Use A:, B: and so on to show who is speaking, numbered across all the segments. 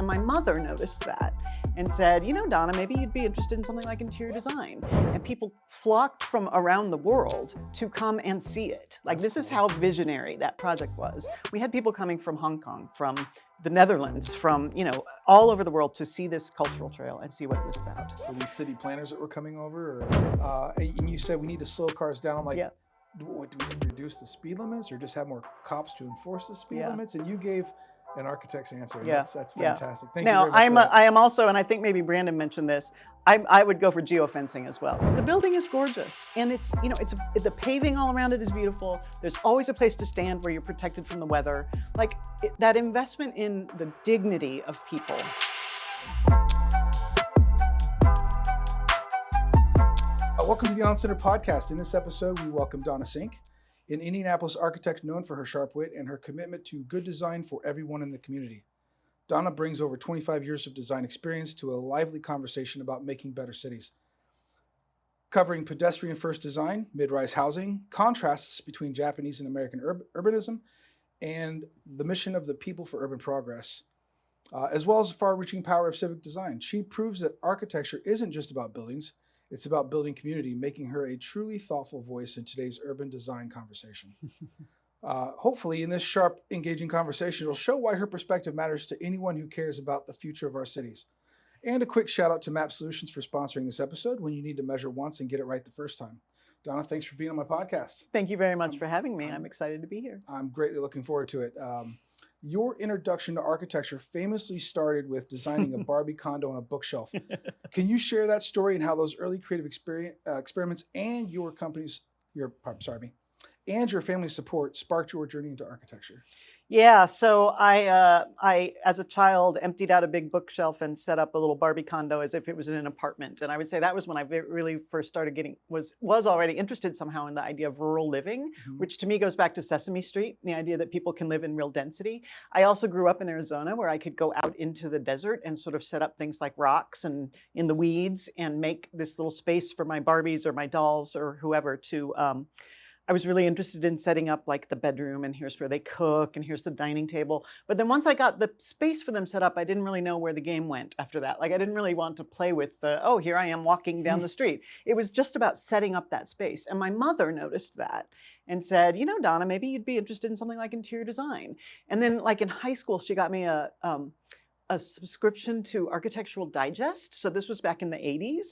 A: And my mother noticed that and said, you know, Donna, maybe you'd be interested in something like interior design. And people flocked from around the world to come and see it. Like, this is how visionary that project was. We had people coming from Hong Kong, from the Netherlands, from, you know, all over the world to see this cultural trail and see what it was about.
B: Were these city planners that were coming over? Or, and you said we need to slow cars down. I'm like,
A: yeah.
B: do we reduce the speed limits or just have more cops to enforce the speed limits? And you gave an architect's answer.
A: Yeah.
B: That's fantastic.
A: Yeah.
B: Thank
A: now,
B: you very much.
A: I am also, and I think maybe Brandon mentioned this, I would go for geofencing as well. The building is gorgeous, and it's, you know, the paving all around it is beautiful. There's always a place to stand where you're protected from the weather. Like, that investment in the dignity of people.
B: Welcome to the On Center podcast. In this episode, we welcome Donna Sink, an Indianapolis architect known for her sharp wit and her commitment to good design for everyone in the community. Donna brings over 25 years of design experience to a lively conversation about making better cities, covering pedestrian-first design, mid-rise housing, contrasts between Japanese and American urbanism, and the mission of the People for Urban Progress, as well as the far-reaching power of civic design. She proves that architecture isn't just about buildings, it's about building community, making her a truly thoughtful voice in today's urban design conversation. Hopefully, in this sharp, engaging conversation, it'll show why her perspective matters to anyone who cares about the future of our cities. And a quick shout out to Map Solutions for sponsoring this episode when you need to measure once and get it right the first time. Donna, thanks for being on my podcast.
A: Thank you very much for having me. I'm excited to be here.
B: I'm greatly looking forward to it. Your introduction to architecture famously started with designing a Barbie condo on a bookshelf. Can you share that story and how those early creative experiments and your your family's support sparked your journey into architecture?
A: Yeah, so I, as a child, emptied out a big bookshelf and set up a little Barbie condo as if it was in an apartment. And I would say that was when I really first started was already interested somehow in the idea of rural living, which to me goes back to Sesame Street, the idea that people can live in real density. I also grew up in Arizona, where I could go out into the desert and sort of set up things like rocks and in the weeds and make this little space for my Barbies or my dolls or whoever to, I was really interested in setting up like the bedroom, and here's where they cook, and here's the dining table. But then once I got the space for them set up, I didn't really know where the game went after that. Like, I didn't really want to play with oh, here I am walking down the street. It was just about setting up that space. And my mother noticed that and said, you know, Donna, maybe you'd be interested in something like interior design. And then, like, in high school, she got me a subscription to Architectural Digest. So this was back in the 80s.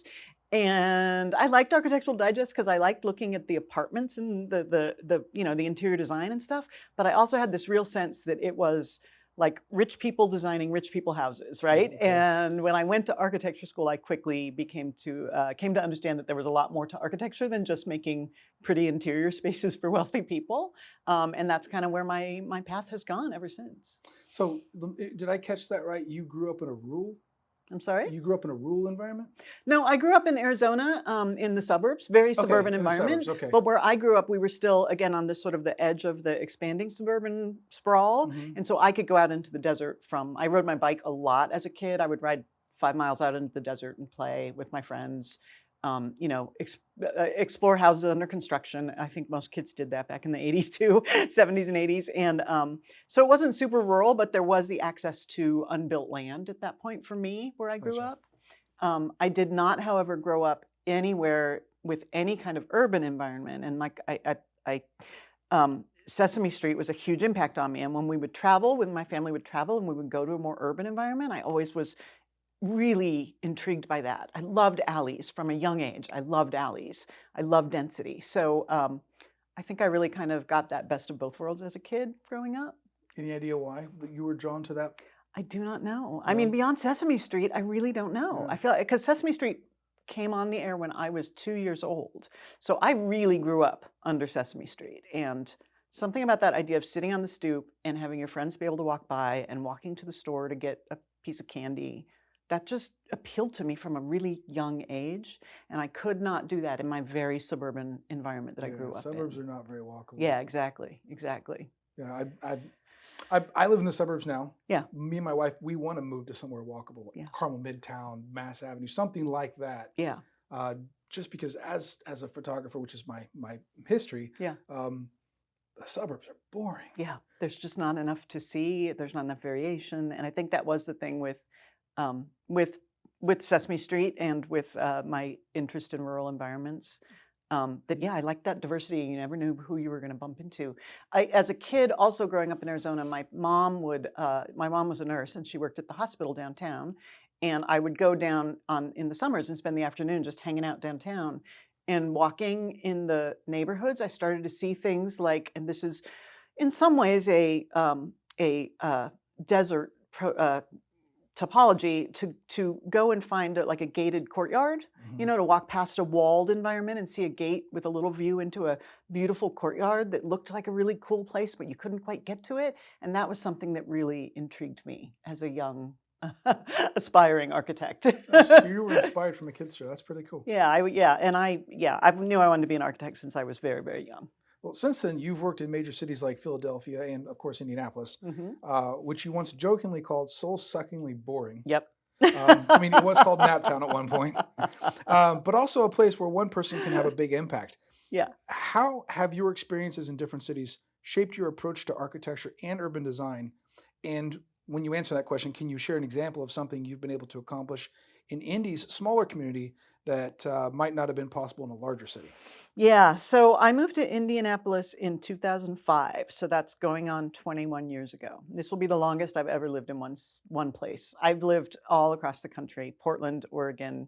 A: And I liked Architectural Digest because I liked looking at the apartments and the you know, the interior design and stuff. But I also had this real sense that it was like rich people designing rich people houses, right? Okay. And when I went to architecture school, I quickly came to understand that there was a lot more to architecture than just making pretty interior spaces for wealthy people. And that's kind of where my path has gone ever since.
B: So did I catch that right? You grew up in a rural?
A: I'm sorry?
B: You grew up in a rural environment?
A: No, I grew up in Arizona, in the suburbs, very suburban environment.
B: Suburbs, okay.
A: But where I grew up, we were still, again, on the sort of the edge of the expanding suburban sprawl. And so I could go out into the desert I rode my bike a lot as a kid. I would ride 5 miles out into the desert and play with my friends. You know, explore houses under construction. I think most kids did that back in the 80s too, 70s and 80s. And so it wasn't super rural, but there was the access to unbuilt land at that point for me where I grew up. I did not, however, grow up anywhere with any kind of urban environment. And like Sesame Street was a huge impact on me. And when we would travel, when my family would travel and we would go to a more urban environment, I always was really intrigued by that. I loved alleys from a young age. I loved alleys. I loved density. So I think I really kind of got that best of both worlds as a kid growing up.
B: Any idea why you were drawn to that?
A: I do not know. I mean, beyond Sesame Street, I really don't know. I feel because Sesame Street came on the air when I was 2 years old. So I really grew up under Sesame Street. And something about that idea of sitting on the stoop and having your friends be able to walk by and walking to the store to get a piece of candy, that just appealed to me from a really young age. And I could not do that in my very suburban environment that I grew up in.
B: Suburbs are not very walkable.
A: Yeah, exactly.
B: Yeah, I live in the suburbs now.
A: Yeah.
B: Me and my wife, we want to move to somewhere walkable, like Carmel Midtown, Mass Avenue, something like that.
A: Yeah.
B: Just because as a photographer, which is my history, the suburbs are boring.
A: Yeah, there's just not enough to see. There's not enough variation, and I think that was the thing with um, with with Sesame Street and with my interest in rural environments. That yeah, I like that diversity. You never knew who you were going to bump into. As a kid, also growing up in Arizona, my mom was a nurse and she worked at the hospital downtown, and I would go down on in the summers and spend the afternoon just hanging out downtown. And walking in the neighborhoods, I started to see things like, and this is in some ways a desert topology, to go and find like a gated courtyard, to walk past a walled environment and see a gate with a little view into a beautiful courtyard that looked like a really cool place, but you couldn't quite get to it. And that was something that really intrigued me as a young aspiring architect.
B: So you were inspired from a kid's show. That's pretty cool.
A: Yeah, I knew I wanted to be an architect since I was very, very young.
B: Well, since then, you've worked in major cities like Philadelphia and, of course, Indianapolis, which you once jokingly called soul-suckingly boring.
A: Yep.
B: I mean, it was called Naptown at one point, but also a place where one person can have a big impact.
A: Yeah.
B: How have your experiences in different cities shaped your approach to architecture and urban design? And when you answer that question, can you share an example of something you've been able to accomplish in Indy's smaller community that might not have been possible in a larger city?
A: Yeah, so I moved to Indianapolis in 2005, so that's going on 21 years ago. This will be the longest I've ever lived in one place. I've lived all across the country: Portland, Oregon.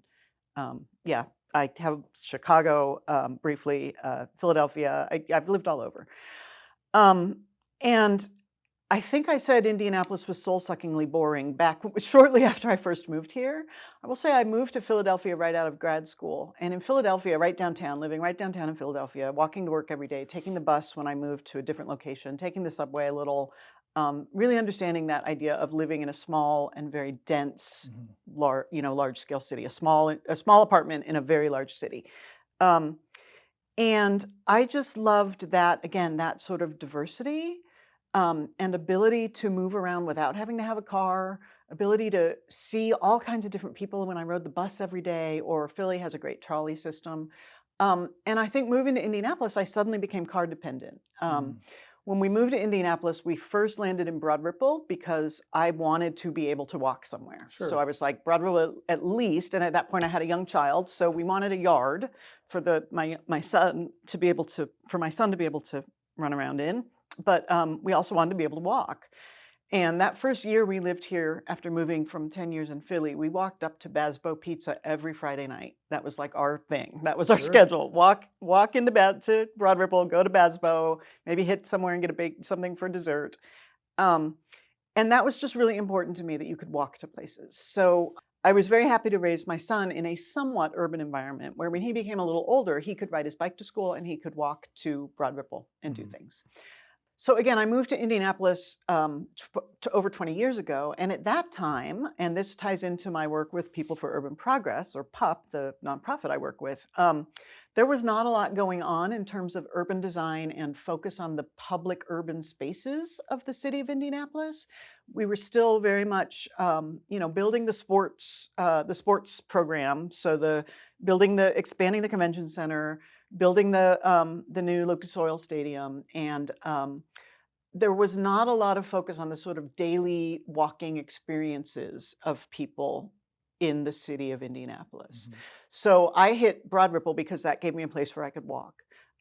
A: Yeah, I have Chicago briefly, Philadelphia. I've lived all over. And I think I said Indianapolis was soul-suckingly boring back shortly after I first moved here. I will say I moved to Philadelphia right out of grad school. And in Philadelphia, right downtown, living right downtown in Philadelphia, walking to work every day, taking the bus when I moved to a different location, taking the subway a little, really understanding that idea of living in a small and very dense, large-scale city, a small apartment in a very large city. And I just loved that, again, that sort of diversity. And ability to move around without having to have a car, ability to see all kinds of different people when I rode the bus every day, or Philly has a great trolley system. And I think moving to Indianapolis, I suddenly became car dependent. When we moved to Indianapolis, we first landed in Broad Ripple because I wanted to be able to walk somewhere.
B: Sure.
A: So I was like, Broad Ripple at least, and at that point I had a young child, so we wanted a yard for my son to be able to run around in. But we also wanted to be able to walk. And that first year we lived here, after moving from 10 years in Philly, we walked up to Basbo Pizza every Friday night. That was like our thing. That was our schedule. Walk to Broad Ripple, go to Basbo, maybe hit somewhere and get something for dessert. And that was just really important to me, that you could walk to places. So I was very happy to raise my son in a somewhat urban environment where when he became a little older, he could ride his bike to school and he could walk to Broad Ripple and do things. So again, I moved to Indianapolis to over 20 years ago. And at that time, and this ties into my work with People for Urban Progress, or PUP, the nonprofit I work with, there was not a lot going on in terms of urban design and focus on the public urban spaces of the city of Indianapolis. We were still very much, building the sports program. So expanding the convention center, building the new Lucas Oil Stadium, and there was not a lot of focus on the sort of daily walking experiences of people in the city of Indianapolis. So I hit Broad Ripple because that gave me a place where I could walk.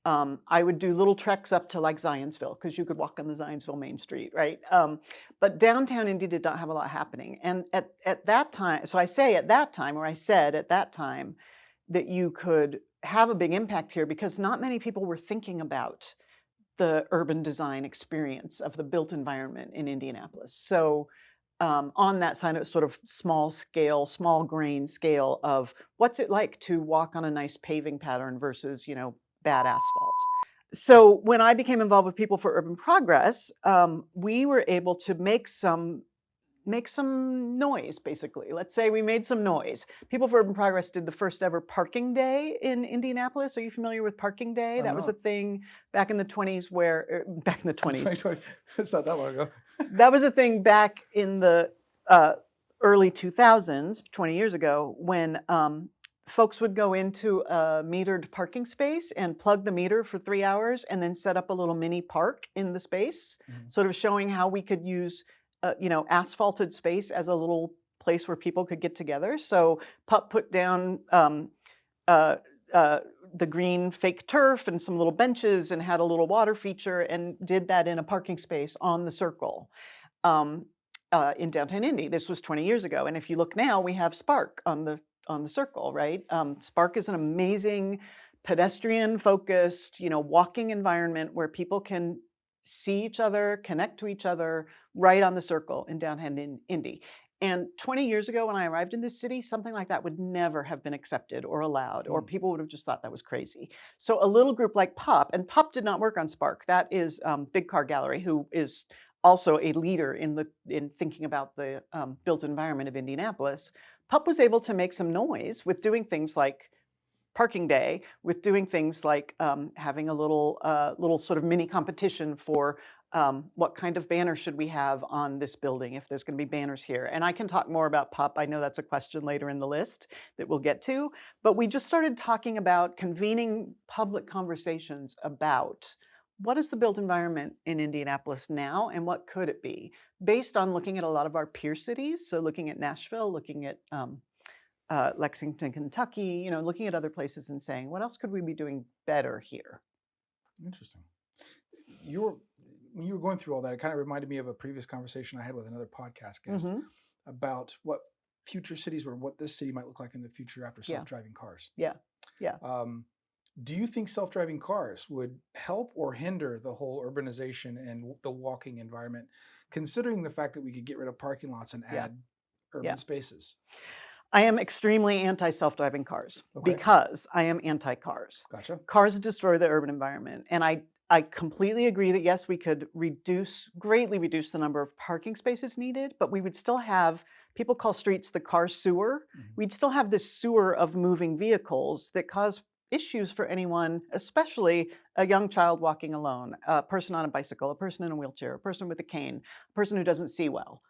A: I would do little treks up to like Zionsville, because you could walk on the Zionsville Main Street, right? But downtown Indy did not have a lot happening. And at that time, so I said at that time, that you could have a big impact here because not many people were thinking about the urban design experience of the built environment in Indianapolis. So on that side, it was sort of small grain scale of what's it like to walk on a nice paving pattern versus, bad asphalt. So when I became involved with People for Urban Progress, we were able to make some noise, basically. Let's say we made some noise. People for Urban Progress did the first ever parking day in Indianapolis. Are you familiar with parking day? That was a thing back in the 20s back in the 20s.
B: It's not that long ago.
A: That was a thing back in the early 2000s, 20 years ago, when folks would go into a metered parking space and plug the meter for 3 hours and then set up a little mini park in the space, sort of showing how we could use, asphalted space as a little place where people could get together. So Pup put down uh, the green fake turf and some little benches and had a little water feature and did that in a parking space on the circle in downtown Indy. This was 20 years ago. And if you look now, we have Spark on the circle, right? Spark is an amazing pedestrian-focused, walking environment where people can see each other, connect to each other right on the circle in downtown Indy. And 20 years ago when I arrived in this city, something like that would never have been accepted or allowed, or people would have just thought that was crazy. So a little group like Pup, and Pup did not work on Spark. That is Big Car Gallery, who is also a leader in thinking about the built environment of Indianapolis. Pup was able to make some noise with doing things like parking day, with doing things like having a little sort of mini competition for what kind of banner should we have on this building if there's going to be banners here. And I can talk more about Pup. I know that's a question later in the list that we'll get to. But we just started talking about convening public conversations about what is the built environment in Indianapolis now and what could it be, based on looking at a lot of our peer cities. So looking at Nashville, looking at Lexington, Kentucky, looking at other places and saying, what else could we be doing better here?
B: Interesting. When you were going through all that, it kind of reminded me of a previous conversation I had with another podcast guest about what future cities or what this city might look like in the future after self-driving cars.
A: Yeah.
B: Do you think self-driving cars would help or hinder the whole urbanization and the walking environment, considering the fact that we could get rid of parking lots and add urban spaces?
A: I am extremely anti-self-driving cars because I am anti-cars.
B: Gotcha.
A: Cars destroy the urban environment. And I completely agree that, yes, we could greatly reduce the number of parking spaces needed, but we would still have, people call streets the car sewer. We'd still have this sewer of moving vehicles that cause issues for anyone, especially a young child walking alone, a person on a bicycle, a person in a wheelchair, a person with a cane, a person who doesn't see well.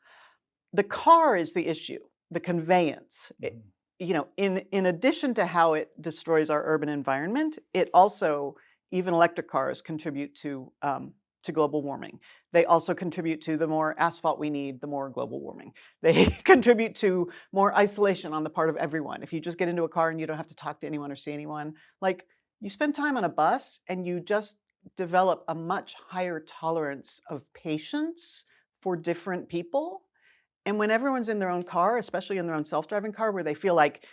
A: The car is the issue, the conveyance. In addition to how it destroys our urban environment, it also, even electric cars contribute to global warming. They also contribute to the more asphalt we need, the more global warming. They contribute to more isolation on the part of everyone. If you just get into a car and you don't have to talk to anyone or see anyone, like you spend time on a bus and you just develop a much higher tolerance of patience for different people. And when everyone's in their own car, especially in their own self-driving car, where they feel like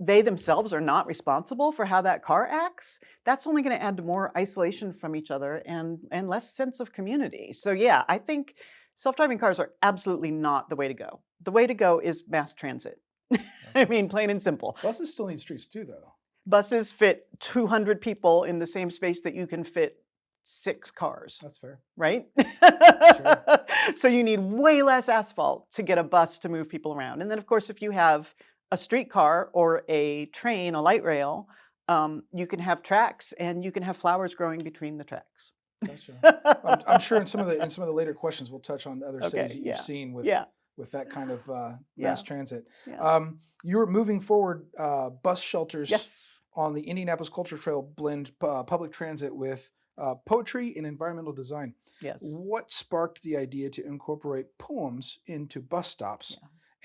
A: they themselves are not responsible for how that car acts, that's only going to add to more isolation from each other and less sense of community. So yeah, I think self-driving cars are absolutely not the way to go. The way to go is mass transit. I mean, plain and simple.
B: Buses still need streets too, though.
A: Buses fit 200 people in the same space that you can fit 6 cars.
B: That's fair.
A: Right?
B: Sure.
A: So you need way less asphalt to get a bus to move people around. And then, of course, if you have a streetcar or a train, a light rail, you can have tracks and you can have flowers growing between the tracks.
B: Gotcha. I'm sure in some of the later questions we'll touch on other cities that you've seen with that kind of mass transit. You're moving forward bus shelters on the Indianapolis Culture Trail blend public transit with poetry and environmental design.
A: Yes.
B: What sparked the idea to incorporate poems into bus stops?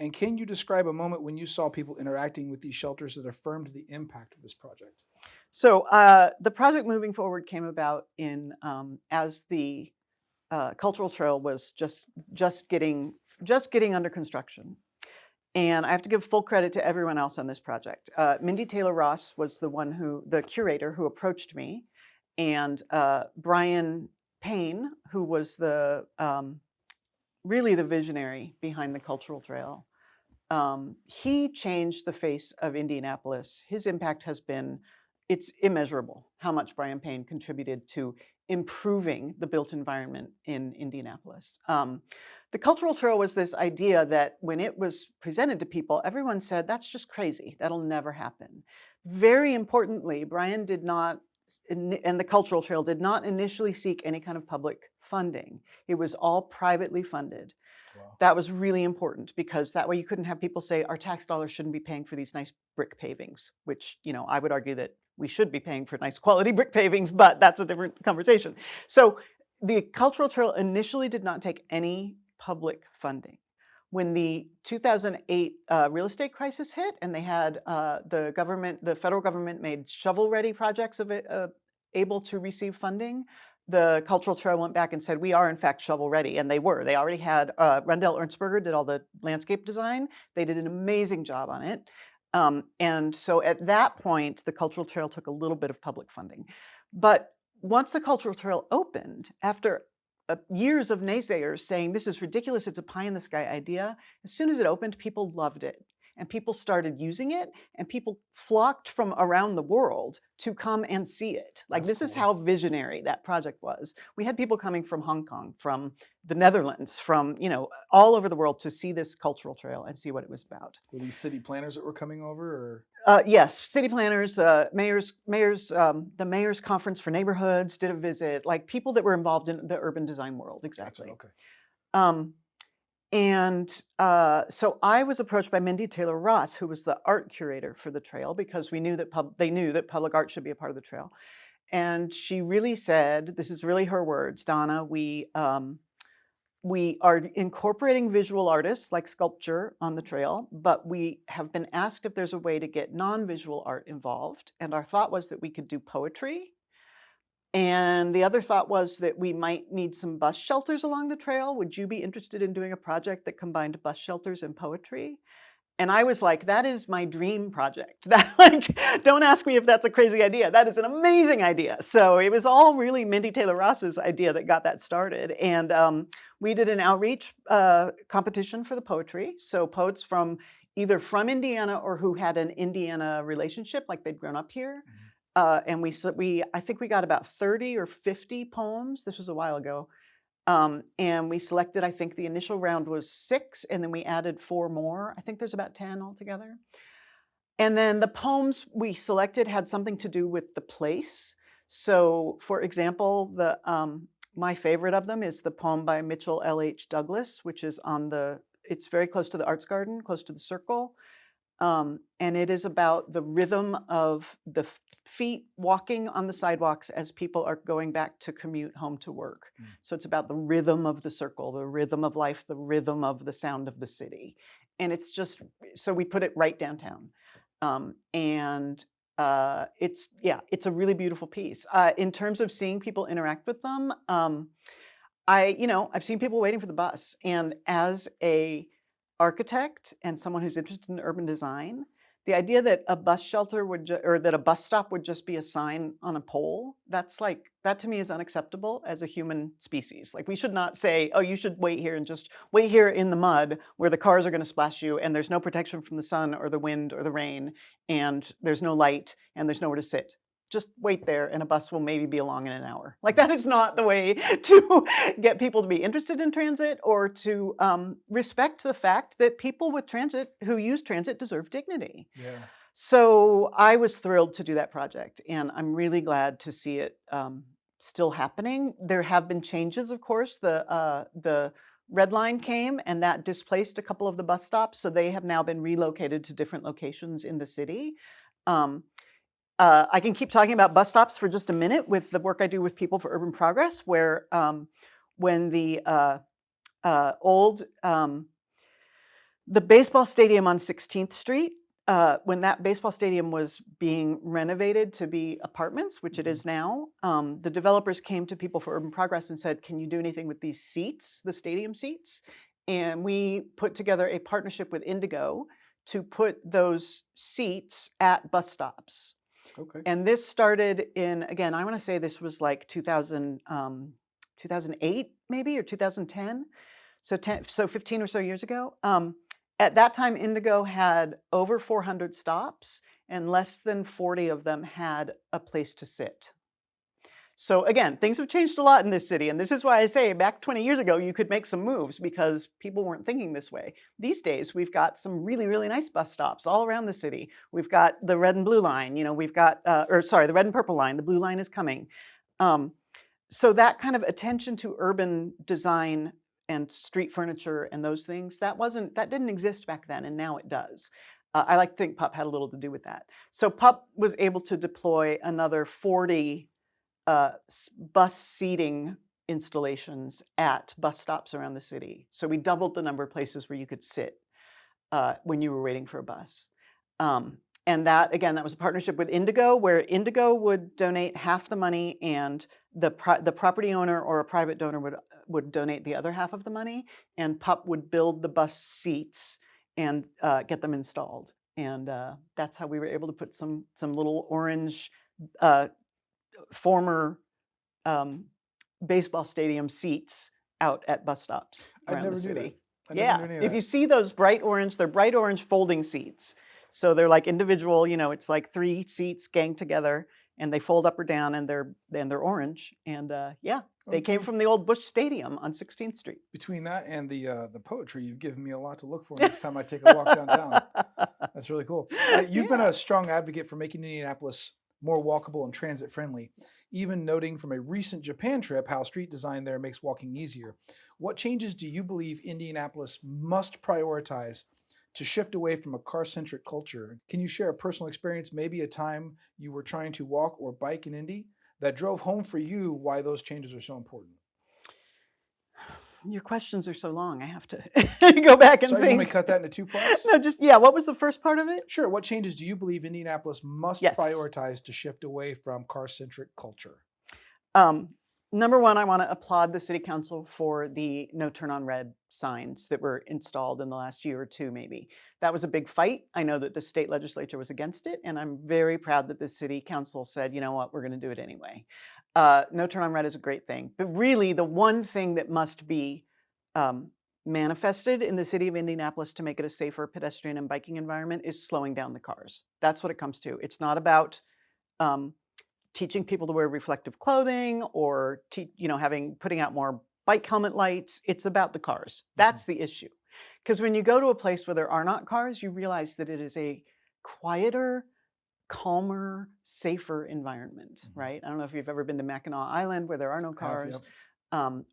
B: And can you describe a moment when you saw people interacting with these shelters that affirmed the impact of this project?
A: So the project moving forward came about in as the cultural trail was just getting under construction. And I have to give full credit to everyone else on this project. Mindy Taylor Ross was the curator who approached me, and Brian Payne, who was really the visionary behind the cultural trail. He changed the face of Indianapolis. His impact it's immeasurable how much Brian Payne contributed to improving the built environment in Indianapolis. The cultural trail was this idea that when it was presented to people, everyone said, that's just crazy. That'll never happen. Very importantly, Brian did not, and the cultural trail did not initially seek any kind of public funding. It was all privately funded.
B: Wow.
A: That was really important because that way you couldn't have people say our tax dollars shouldn't be paying for these nice brick pavings, which, I would argue that we should be paying for nice quality brick pavings, but that's a different conversation. So the cultural trail initially did not take any public funding. When the 2008 real estate crisis hit and they had the federal government made shovel-ready projects able to receive funding, the cultural trail went back and said, we are in fact shovel ready. And they were. They already had, Rendell Ernstberger did all the landscape design. They did an amazing job on it. And so at that point, the cultural trail took a little bit of public funding. But once the cultural trail opened, after years of naysayers saying, this is ridiculous, it's a pie in the sky idea, as soon as it opened, people loved it. And people started using it, and people flocked from around the world to come and see it. Like,
B: That's
A: this is
B: cool.
A: how visionary that project was. We had people coming from Hong Kong, from the Netherlands, from, all over the world to see this cultural trail and see what it was about.
B: Were these city planners that were coming over,
A: Yes, city planners, the mayor's conference for neighborhoods did a visit, like people that were involved in the urban design world, exactly.
B: Gotcha, okay.
A: So I was approached by Mindy Taylor Ross, who was the art curator for the trail, because we knew that they knew that public art should be a part of the trail. And she really said, this is really her words, Donna, we are incorporating visual artists like sculpture on the trail, but we have been asked if there's a way to get non-visual art involved. And our thought was that we could do poetry. And the other thought was that we might need some bus shelters along the trail. Would you be interested in doing a project that combined bus shelters and poetry? And I was like, that is my dream project. Don't ask me if that's a crazy idea. That is an amazing idea. So it was all really Mindy Taylor Ross's idea that got that started. And we did an outreach competition for the poetry. So poets either from Indiana or who had an Indiana relationship, like they'd grown up here.
B: Mm-hmm.
A: And I think we got about 30 or 50 poems. This was a while ago. And we selected, I think the initial round was 6, and then we added 4 more. I think there's about 10 altogether. And then the poems we selected had something to do with the place. So for example, my favorite of them is the poem by Mitchell L.H. Douglas, which is it's very close to the Arts Garden, close to the Circle. And it is about the rhythm of the feet walking on the sidewalks as people are going back to commute home to work. Mm. So it's about the rhythm of the Circle, the rhythm of life, the rhythm of the sound of the city. And it's just, so we put it right downtown. It's a really beautiful piece. In terms of seeing people interact with them, I've seen people waiting for the bus. And as a architect and someone who's interested in urban design, the idea that a bus shelter or that a bus stop would just be a sign on a pole, that to me is unacceptable as a human species. Like, we should not say, oh, you should wait here and just wait here in the mud where the cars are going to splash you and there's no protection from the sun or the wind or the rain and there's no light and there's nowhere to sit. Just wait there and a bus will maybe be along in an hour. Like, that is not the way to get people to be interested in transit or to respect the fact that people who use transit deserve dignity. Yeah. So I was thrilled to do that project, and I'm really glad to see it still happening. There have been changes, of course. The Red Line came and that displaced a couple of the bus stops, so they have now been relocated to different locations in the city. I can keep talking about bus stops for just a minute with the work I do with People for Urban Progress, where when the baseball stadium on 16th Street, when that baseball stadium was being renovated to be apartments, which it is now, the developers came to People for Urban Progress and said, can you do anything with these seats, the stadium seats? And we put together a partnership with Indigo to put those seats at bus stops. Okay. And this started again, I want to say this was like 2008 maybe, or 2010. So 15 or so years ago. At that time, Indigo had over 400 stops and less than 40 of them had a place to sit. So again, things have changed a lot in this city. And this is why I say back 20 years ago, you could make some moves because people weren't thinking this way. These days, we've got some really, really nice bus stops all around the city. We've got the red and blue line, we've got, the red and purple line, the blue line is coming. So that kind of attention to urban design and street furniture and those things, that didn't exist back then, and now it does. I like to think PUP had a little to do with that. So PUP was able to deploy another 40 bus seating installations at bus stops around the city. So we doubled the number of places where you could sit when you were waiting for a bus. And that, again, that was a partnership with Indigo, where Indigo would donate half the money, and the property owner or a private donor would donate the other half of the money, and PUP would build the bus seats and get them installed. And that's how we were able to put some little orange former baseball stadium seats out at bus stops around the city. Yeah, if you see those bright orange, they're bright orange folding seats. So they're like individual, it's like 3 seats ganged together, and they fold up or down, and they're orange. And yeah, they came from the old Busch Stadium on 16th Street.
B: Between that and the poetry, you've given me a lot to look for next time I take a walk downtown. That's really cool. You've been a strong advocate for making Indianapolis more walkable and transit friendly, even noting from a recent Japan trip how street design there makes walking easier. What changes do you believe Indianapolis must prioritize to shift away from a car-centric culture? Can you share a personal experience, maybe a time you were trying to walk or bike in Indy that drove home for you why those changes are so important?
A: Your questions are so long, I have to go back and
B: So
A: think.
B: you want to cut that into 2 parts?
A: No, what was the first part of it?
B: Sure. What changes do you believe Indianapolis must prioritize to shift away from car-centric culture?
A: Number one, I want to applaud the city council for the no turn on red signs that were installed in the last year or 2, maybe. That was a big fight. I know that the state legislature was against it, and I'm very proud that the city council said, you know what, we're going to do it anyway. No turn on red is a great thing. But really, the one thing that must be manifested in the city of Indianapolis to make it a safer pedestrian and biking environment is slowing down the cars. That's what it comes to. It's not about teaching people to wear reflective clothing or putting out more bike helmet lights. It's about the cars. That's the issue. Because when you go to a place where there are not cars, you realize that it is a quieter, calmer, safer environment, right? I don't know if you've ever been to Mackinac Island where there are no cars.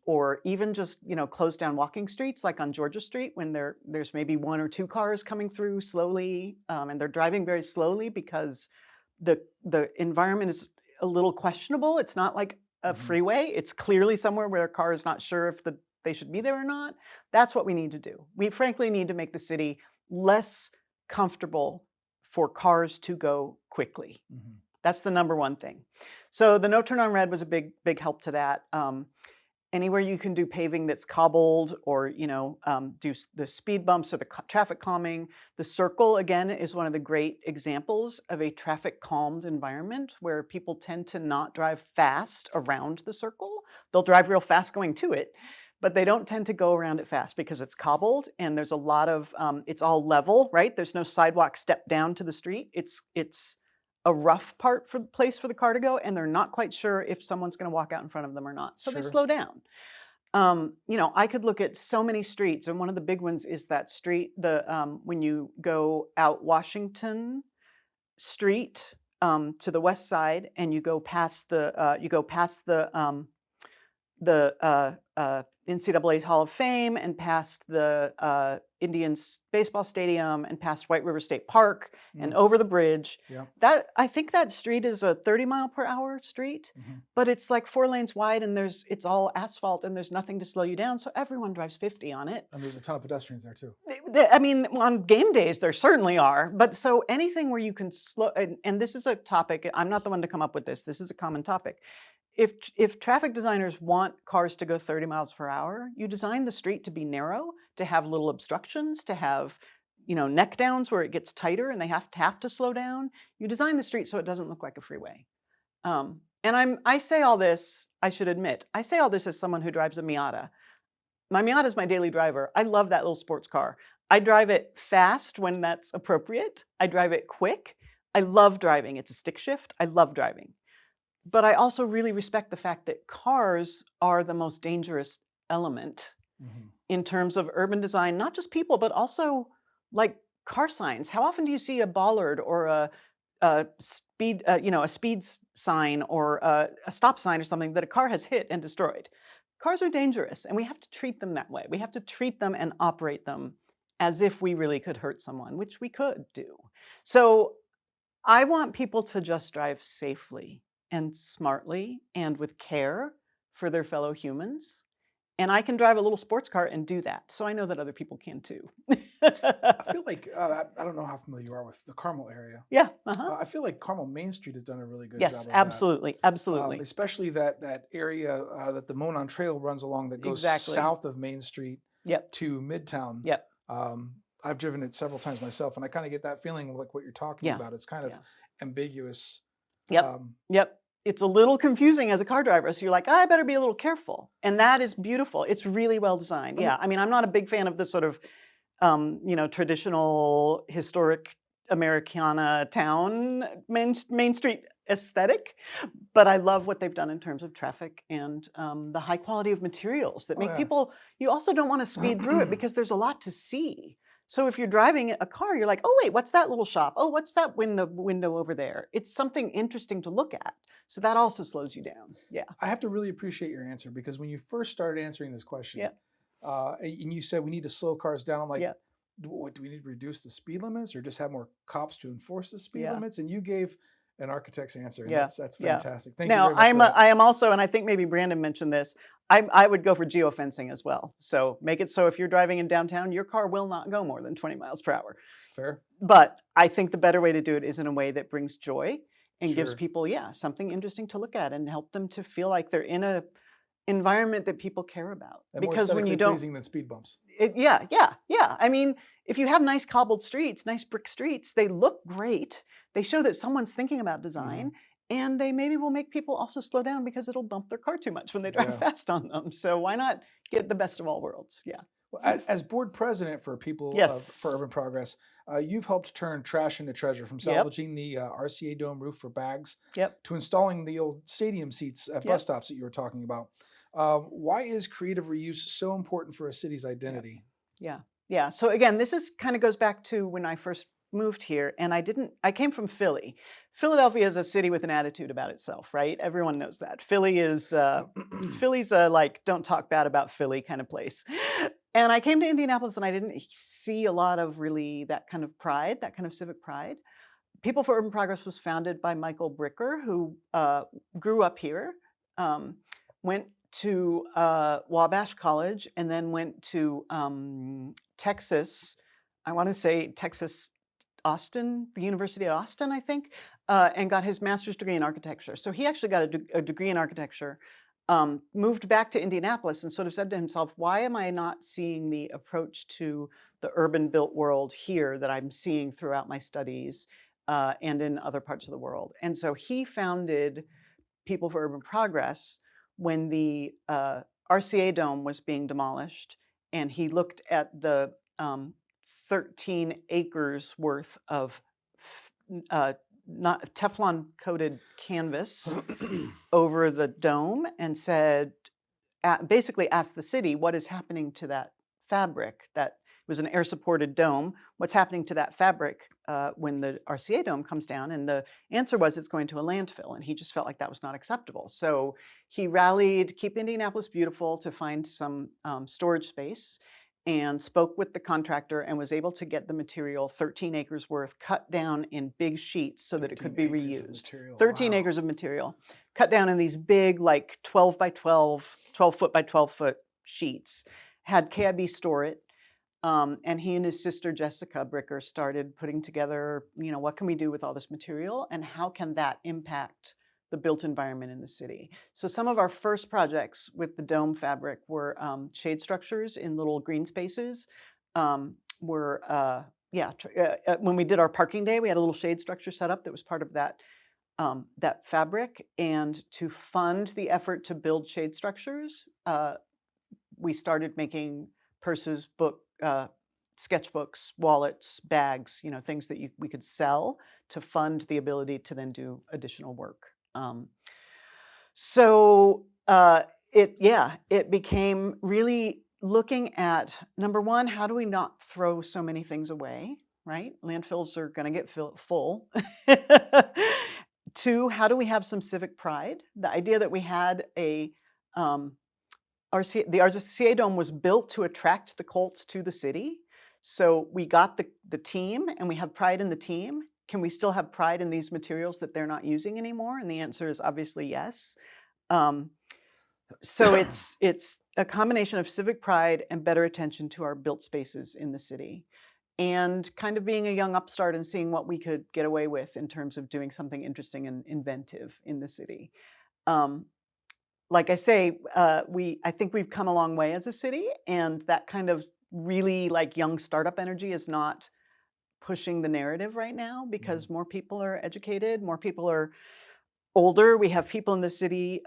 A: Or even just closed down walking streets like on Georgia Street when there's maybe 1 or 2 cars coming through slowly, and they're driving very slowly because the environment is a little questionable. It's not like a freeway. It's clearly somewhere where a car is not sure if they should be there or not. That's what we need to do. We frankly need to make the city less comfortable for cars to go quickly. That's the number one thing. So the no turn on red was a big help to that. Anywhere you can do paving that's cobbled, or do the speed bumps or the traffic calming. The circle, again, is one of the great examples of a traffic calmed environment where people tend to not drive fast around the circle. They'll drive real fast going to it, but they don't tend to go around it fast because it's cobbled, and there's a lot of it's all level, right? There's no sidewalk step down to the street. It's a rough place for the car to go, and they're not quite sure if someone's going to walk out in front of them or not. So they slow down. I could look at so many streets, and one of the big ones is that street, when you go out Washington Street to the west side, and you go past the NCAA's Hall of Fame, and past the Indians baseball stadium, and past White River State Park, and over the bridge. I think that street is a 30-mile-per-hour street, but it's like 4 lanes wide, and it's all asphalt, and there's nothing to slow you down, so everyone drives 50 on it.
B: And there's a ton of pedestrians there too.
A: I mean, on game days there certainly are, but so anything where you can slow, and this is a topic, I'm not the one to come up with this. This is a common topic. If traffic designers want cars to go 30 miles per hour, you design the street to be narrow, to have little obstructions, to have neck downs where it gets tighter and they have to slow down. You design the street so it doesn't look like a freeway. And I say all this, I should admit, I say all this as someone who drives a Miata. My Miata is my daily driver. I love that little sports car. I drive it fast when that's appropriate. I drive it quick. I love driving. It's a stick shift. I love driving. But I also really respect the fact that cars are the most dangerous element in terms of urban design, not just people, but also like car signs. How often do you see a bollard or a speed sign or a stop sign or something that a car has hit and destroyed? cars are dangerous, and we have to treat them that way. We have to treat them and operate them as if we really could hurt someone, which we could do. So I want people to just drive safely and smartly and with care for their fellow humans. And I can drive a little sports car and do that. So I know that other people can too.
B: I feel like I don't know how familiar you are with the Carmel area.
A: Yeah. Uh-huh.
B: I feel like Carmel Main Street has done a really good
A: Yes,
B: job of that.
A: absolutely. Absolutely.
B: Especially that area that the Monon Trail runs along that goes
A: Exactly.
B: south of Main Street
A: Yep.
B: to Midtown.
A: Yep.
B: I've driven it several times myself, and I kind of get that feeling like what you're talking
A: Yeah.
B: about. It's kind of
A: Yeah.
B: ambiguous.
A: Yep. Yep. It's a little confusing as a car driver. So you're like, I better be a little careful. And that is beautiful. It's really well designed. Yeah. I mean, I'm not a big fan of this sort of, traditional historic Americana town Main Street aesthetic, but I love what they've done in terms of traffic and the high quality of materials that make people, you also don't want to speed through it because there's a lot to see. So if you're driving a car, you're like, oh, wait, what's that little shop? Oh, what's that window over there? It's something interesting to look at. So that also slows you down. Yeah.
B: I have to really appreciate your answer, because when you first started answering this question, and you said we need to slow cars down, I'm like, do we need to reduce the speed limits or just have more cops to enforce the speed limits? And you gave an architect's answer. And that's fantastic. Thank you very much.
A: Now, I am also, and I think maybe Brandon mentioned this, I would go for geofencing as well. So make it so if you're driving in downtown, your car will not go more than 20 miles per hour.
B: Fair.
A: But I think the better way to do it is in a way that brings joy and gives people, something interesting to look at and help them to feel like they're in a environment that people care about.
B: And
A: because
B: more
A: when you don't,
B: pleasing than speed bumps.
A: Yeah. I mean, if you have nice cobbled streets, nice brick streets, they look great. They show that someone's thinking about design, and they maybe will make people also slow down because it'll bump their car too much when they drive fast on them. So why not get the best of all worlds? Yeah.
B: Well, as board president for for Urban Progress, you've helped turn trash into treasure, from salvaging the RCA Dome roof for bags to installing the old stadium seats at bus stops that you were talking about. Why is creative reuse so important for a city's identity?
A: Yeah. So again, this is kind of goes back to when I first moved here, and I came from Philly. Philadelphia is a city with an attitude about itself, right? Everyone knows that. Philly's a like, don't talk bad about Philly kind of place. And I came to Indianapolis and I didn't see a lot of really that kind of pride, that kind of civic pride. People for Urban Progress was founded by Michael Bricker, who grew up here, went to Wabash College, and then went to Texas. I want to say Texas Austin, the University of Austin, I think, and got his master's degree in architecture. So he actually got a degree in architecture, moved back to Indianapolis and sort of said to himself, why am I not seeing the approach to the urban built world here that I'm seeing throughout my studies and in other parts of the world? And so he founded People for Urban Progress when the RCA Dome was being demolished, and he looked at the 13 acres worth of not Teflon coated canvas over the dome, and said, basically asked the city, what is happening to that fabric? That was an air supported dome. What's happening to that fabric when the RCA Dome comes down? And the answer was it's going to a landfill. And he just felt like that was not acceptable. So he rallied Keep Indianapolis Beautiful to find some storage space, and spoke with the contractor and was able to get the material, 13 acres worth, cut down in big sheets so that it could be reused. 13 acres of material, cut down in these big, like 12 by 12, 12 foot by 12 foot sheets, had KIB store it. And he and his sister, Jessica Bricker, started putting together, what can we do with all this material and how can that impact the built environment in the city? So some of our first projects with the dome fabric were shade structures in little green spaces. When we did our parking day, we had a little shade structure set up that was part of that fabric. And to fund the effort to build shade structures, we started making purses, sketchbooks, wallets, bags, things that we could sell to fund the ability to then do additional work. It became really looking at, number one, how do we not throw so many things away, right? Landfills are going to get full. Two, how do we have some civic pride? The idea that we had a the RCA Dome was built to attract the Colts to the city. So we got the team, and we have pride in the team. Can we still have pride in these materials that they're not using anymore? And the answer is obviously yes. So it's a combination of civic pride and better attention to our built spaces in the city, and kind of being a young upstart and seeing what we could get away with in terms of doing something interesting and inventive in the city. Like I say, I think we've come a long way as a city, and that kind of really like young startup energy is not pushing the narrative right now, because more people are educated, more people are older. We have people in the city,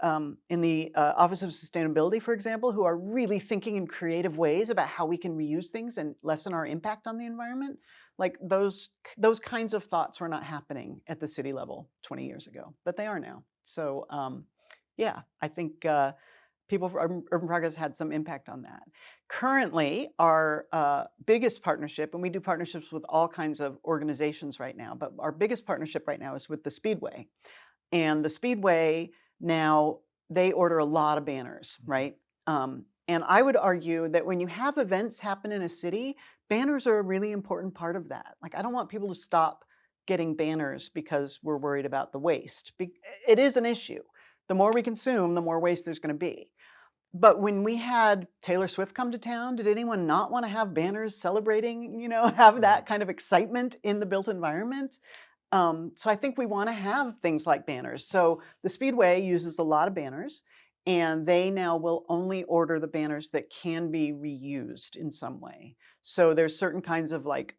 A: in the Office of Sustainability, for example, who are really thinking in creative ways about how we can reuse things and lessen our impact on the environment. Like those kinds of thoughts were not happening at the city level 20 years ago, but they are now. So yeah, I think people for Urban Progress had some impact on that. Currently, our biggest partnership, and we do partnerships with all kinds of organizations right now, but our biggest partnership right now is with the Speedway. And the Speedway now, they order a lot of banners, right? And I would argue that when you have events happen in a city, banners are a really important part of that. Like, I don't want people to stop getting banners because we're worried about the waste. It is an issue. The more we consume, the more waste there's going to be. But when we had Taylor Swift come to town, did anyone not want to have banners celebrating, have that kind of excitement in the built environment? So I think we want to have things like banners. So the Speedway uses a lot of banners, and they now will only order the banners that can be reused in some way. So there's certain kinds of like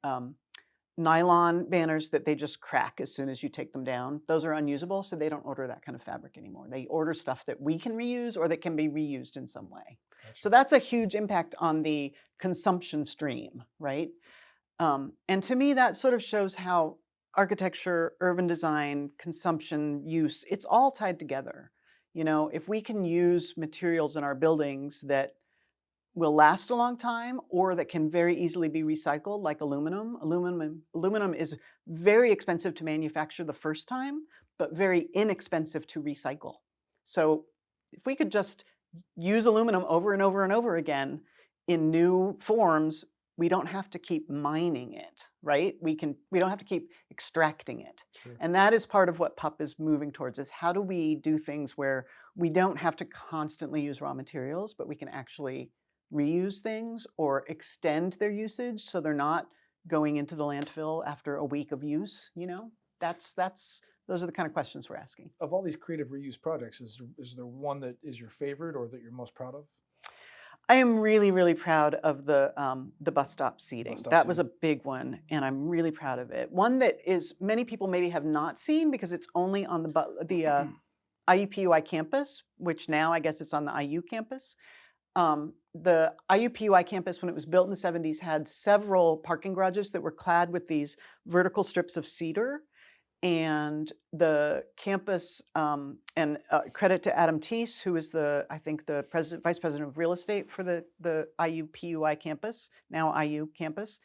A: nylon banners that they just crack as soon as you take them down. Those are unusable, so they don't order that kind of fabric anymore. They order stuff that we can reuse or that can be reused in some way. Gotcha. So that's a huge impact on the consumption stream, right? And to me, that sort of shows how architecture, urban design, consumption, use, it's all tied together. If we can use materials in our buildings that will last a long time or that can very easily be recycled, like aluminum. Aluminum is very expensive to manufacture the first time, but very inexpensive to recycle. So if we could just use aluminum over and over and over again in new forms, we don't have to keep mining it, right? We don't have to keep extracting it. Sure. And that is part of what PUP is moving towards, is how do we do things where we don't have to constantly use raw materials, but we can actually reuse things or extend their usage so they're not going into the landfill after a week of use. Those are the kind of questions we're asking.
B: Of all these creative reuse projects, is there one that is your favorite or that you're most proud of?
A: I am really, really proud of the bus stop seating. That was a big one, and I'm really proud of it. One that is many people maybe have not seen because it's only on the IUPUI campus, which now I guess it's on the IU campus. The IUPUI campus, when it was built in the 70s, had several parking garages that were clad with these vertical strips of cedar. And the campus, and credit to Adam Teese, who is I think the vice president of real estate for the IUPUI campus, now IU campus.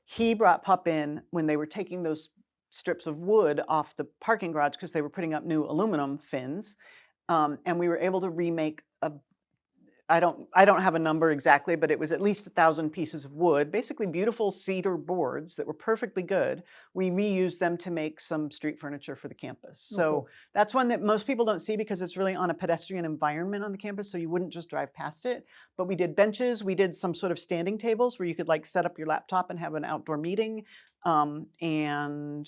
A: He brought PUP in when they were taking those strips of wood off the parking garage because they were putting up new aluminum fins. And we were able to remake I don't have a number exactly, but it was at least 1,000 pieces of wood, basically beautiful cedar boards that were perfectly good. We reused them to make some street furniture for the campus. So that's one that most people don't see because it's really on a pedestrian environment on the campus, so you wouldn't just drive past it. But we did benches, we did some sort of standing tables where you could like set up your laptop and have an outdoor meeting. And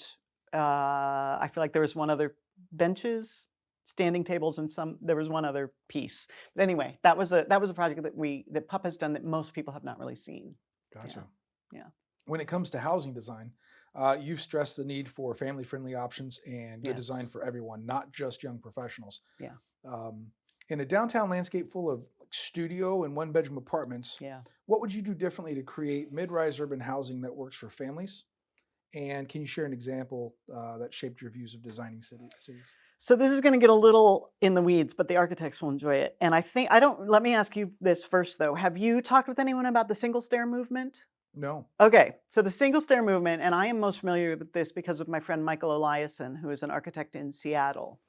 A: I feel like there was one other benches, standing tables, and there was one other piece. But anyway, that was a project that PUP has done that most people have not really seen.
B: Gotcha.
A: Yeah.
B: When it comes to housing design, you've stressed the need for family-friendly options and good design for everyone, not just young professionals.
A: Yeah.
B: In a downtown landscape full of studio and one-bedroom apartments, what would you do differently to create mid-rise urban housing that works for families? And can you share an example that shaped your views of designing cities?
A: So this is going to get a little in the weeds, but the architects will enjoy it. And let me ask you this first though. Have you talked with anyone about the single stair movement?
B: No.
A: Okay, so the single stair movement, and I am most familiar with this because of my friend Michael Eliason, who is an architect in Seattle.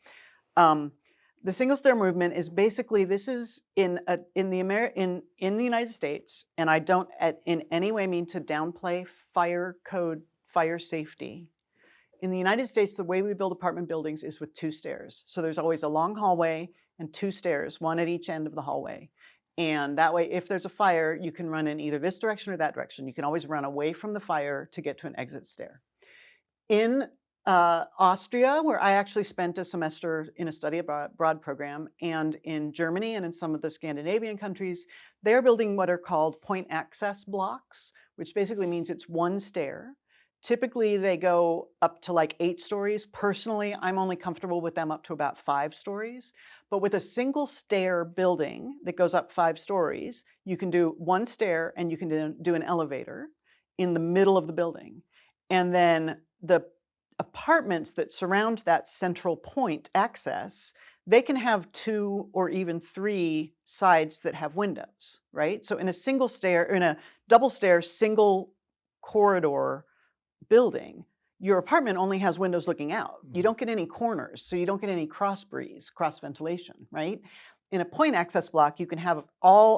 A: The single stair movement is basically, this is in the United States, and I don't in any way mean to downplay fire code, fire safety. In the United States, the way we build apartment buildings is with 2 stairs. So there's always a long hallway and 2 stairs, one at each end of the hallway. And that way, if there's a fire, you can run in either this direction or that direction. You can always run away from the fire to get to an exit stair. In Austria, where I actually spent a semester in a study abroad program, and in Germany and in some of the Scandinavian countries, they're building what are called point access blocks, which basically means it's 1 stair. Typically, they go up to like 8 stories. Personally, I'm only comfortable with them up to about 5 stories. But with a single stair building that goes up 5 stories, you can do 1 stair and you can do an elevator in the middle of the building. And then the apartments that surround that central point access, they can have 2 or even 3 sides that have windows, right? So in a single stair, in a double stair, single corridor building, your apartment only has windows looking out. You don't get any corners, so you don't get any cross breeze, cross ventilation, right? In a point access block, you can have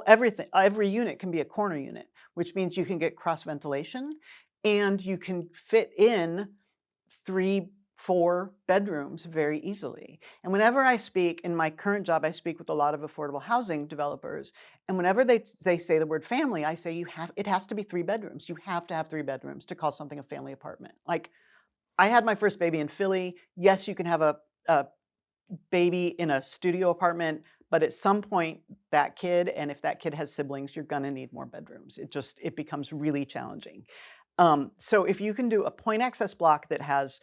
A: everything. Every unit can be a corner unit, which means you can get cross ventilation, and you can fit in 3, 4 bedrooms very easily. And whenever I speak, in my current job, I speak with a lot of affordable housing developers. And whenever they say the word family, I say it has to be 3 bedrooms. You have to have 3 bedrooms to call something a family apartment. Like, I had my first baby in Philly. Yes, you can have a baby in a studio apartment, but at some point, that kid, and if that kid has siblings, you're gonna need more bedrooms. It becomes really challenging. So if you can do a point access block that has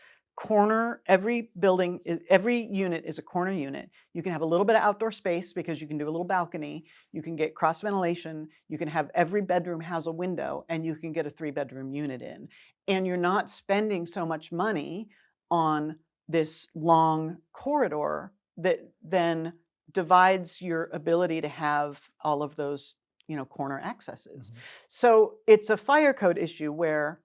A: every unit is a corner unit. You can have a little bit of outdoor space because you can do a little balcony. You can get cross ventilation. You can have every bedroom has a window, and you can get a 3-bedroom unit in. And you're not spending so much money on this long corridor that then divides your ability to have all of those, corner accesses. So it's a fire code issue where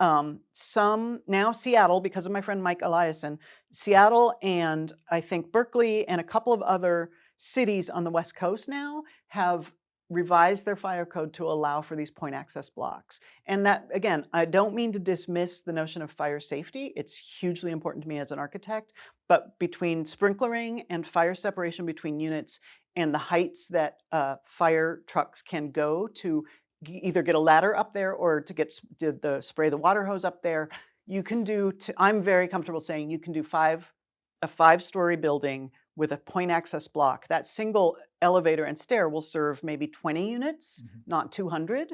A: now Seattle, because of my friend Mike Eliason, Seattle and I think Berkeley and a couple of other cities on the West Coast now have revised their fire code to allow for these point access blocks. And that, again, I don't mean to dismiss the notion of fire safety. It's hugely important to me as an architect, but between sprinklering and fire separation between units and the heights that fire trucks can go to either get a ladder up there or to spray the water hose up there, you can do, I'm very comfortable saying you can do a 5-story building with a point access block. That single elevator and stair will serve maybe 20 units, not 200.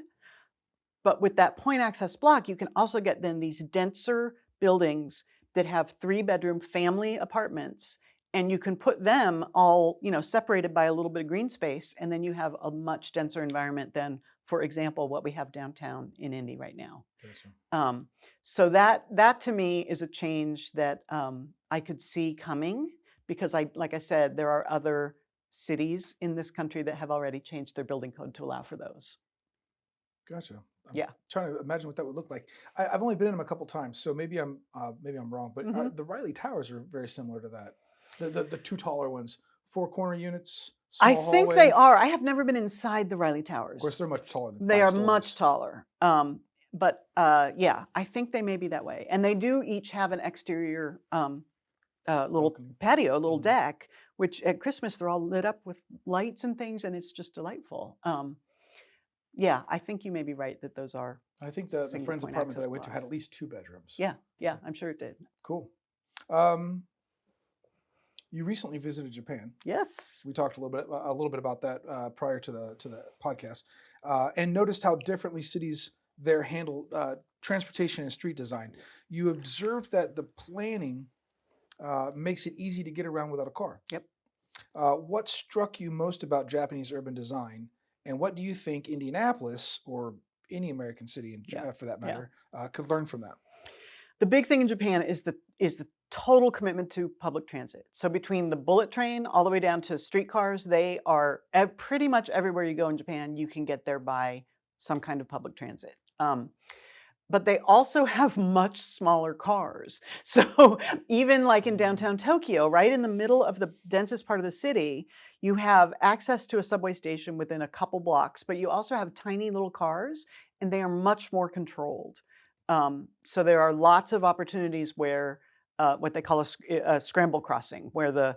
A: But with that point access block, you can also get then these denser buildings that have 3-bedroom family apartments, and you can put them all, separated by a little bit of green space, and then you have a much denser environment than, for example, what we have downtown in Indy right now.
B: Gotcha.
A: So that to me is a change that I could see coming, because like I said, there are other cities in this country that have already changed their building code to allow for those.
B: Gotcha.
A: Yeah.
B: Trying to imagine what that would look like. I've only been in them a couple times, so maybe I'm wrong, but the Riley Towers are very similar to that. The 2 taller ones, 4 corner units.
A: I think
B: hallway.
A: they are. I have never been inside the Riley Towers.
B: Of course, they're much taller than
A: They
B: 5
A: are
B: stories.
A: much taller. But yeah, I think they may be that way. And they do each have an exterior little
B: Balcony.
A: patio, a little deck, which at Christmas they're all lit up with lights and things, and it's just delightful. Yeah, I think you may be right that those are.
B: I think the
A: single
B: friend's
A: point
B: apartment that I
A: access
B: went to had
A: blocks.
B: at least 2 bedrooms.
A: Yeah, I'm sure it did.
B: Cool. You recently visited Japan.
A: Yes.
B: We talked a little bit about that prior to the podcast, and noticed how differently cities there handle transportation and street design. You observed that the planning makes it easy to get around without a car.
A: Yep.
B: What struck you most about Japanese urban design, and what do you think Indianapolis or any American city, for that matter, could learn from that?
A: The big thing in Japan is the total commitment to public transit. So between the bullet train all the way down to streetcars, they are pretty much everywhere you go in Japan, you can get there by some kind of public transit. but they also have much smaller cars. So even like in downtown Tokyo, right in the middle of the densest part of the city, you have access to a subway station within a couple blocks, but you also have tiny little cars, and they are much more controlled. So there are lots of opportunities where what they call a scramble crossing, where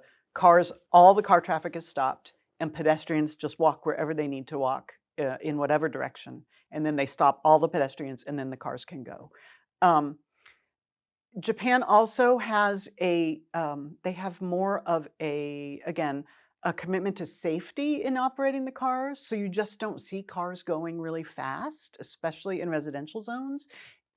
A: all the car traffic is stopped, and pedestrians just walk wherever they need to walk in whatever direction. And then they stop all the pedestrians, and then the cars can go. Japan also has they have more of again, a commitment to safety in operating the cars. So you just don't see cars going really fast, especially in residential zones.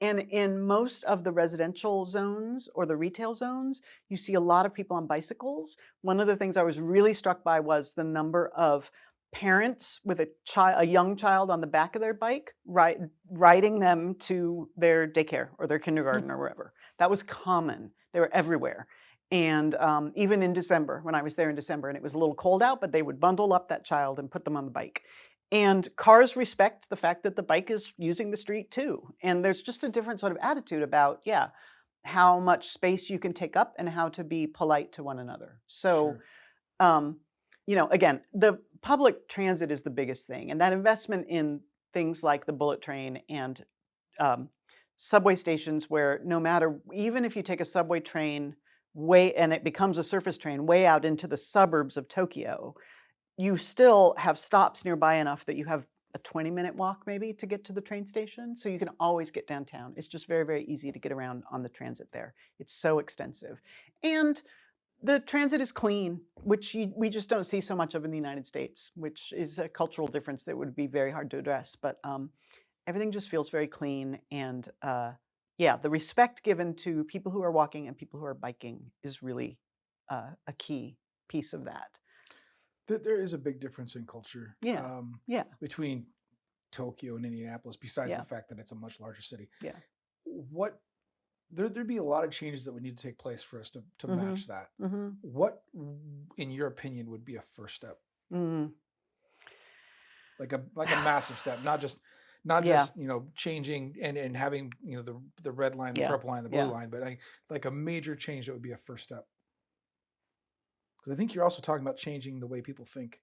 A: And in most of the residential zones or the retail zones, you see a lot of people on bicycles. One of the things I was really struck by was the number of parents with a young child on the back of their bike, riding them to their daycare or their kindergarten or wherever. That was common. They were everywhere. And even in December, when I was there in December, and it was a little cold out, but they would bundle up that child and put them on the bike. And cars respect the fact that the bike is using the street too. And there's just a different sort of attitude about, how much space you can take up and how to be polite to one another. So, again, the public transit is the biggest thing. And that investment in things like the bullet train and subway stations, where no matter, even if you take a subway train and it becomes a surface train way out into the suburbs of Tokyo, you still have stops nearby enough that you have a 20-minute walk maybe to get to the train station. So you can always get downtown. It's just very, very easy to get around on the transit there. It's so extensive. And the transit is clean, which we just don't see so much of in the United States, which is a cultural difference that would be very hard to address. But everything just feels very clean. And the respect given to people who are walking and people who are biking is really a key piece of that.
B: There is a big difference in culture between Tokyo and Indianapolis, besides the fact that it's a much larger city.
A: Yeah.
B: There'd be a lot of changes that would need to take place for us to match that. What, in your opinion, would be a first step? Like a massive step, not just changing and having the red line, the purple line, the blue line, but like a major change that would be a first step. Because I think you're also talking about changing the way people think.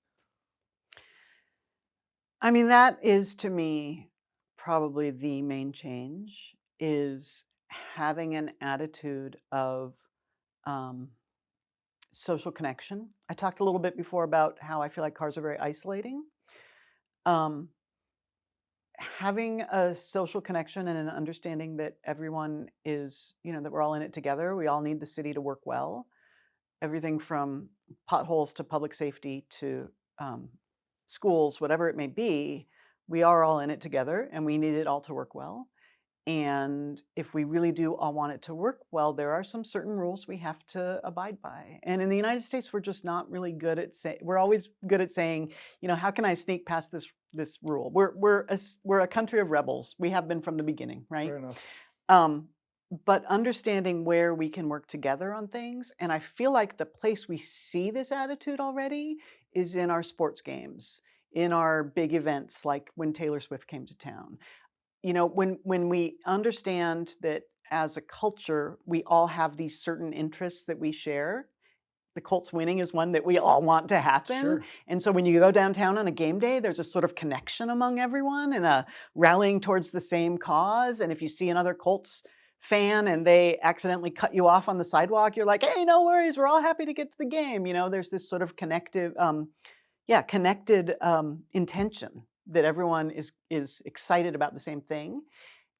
A: I mean, that is, to me, probably the main change, is having an attitude of social connection. I talked a little bit before about how I feel like cars are very isolating. Having a social connection and an understanding that everyone is, that we're all in it together. We all need the city to work well. Everything from potholes to public safety to schools, whatever it may be, we are all in it together, and we need it all to work well. And if we really do all want it to work well, there are some certain rules we have to abide by. And in the United States, we're just not really good at we're always good at saying, how can I sneak past this rule? We're a country of rebels. We have been from the beginning, right?
B: Fair enough.
A: But understanding where we can work together on things. And I feel like the place we see this attitude already is in our sports games, in our big events, like when Taylor Swift came to town. When we understand that as a culture, we all have these certain interests that we share. The Colts winning is one that we all want to happen.
B: Sure.
A: And so when you go downtown on a game day, there's a sort of connection among everyone and a rallying towards the same cause. And if you see another Colts fan and they accidentally cut you off on the sidewalk, you're like, hey, no worries, we're all happy to get to the game. There's this sort of connected intention that everyone is excited about the same thing.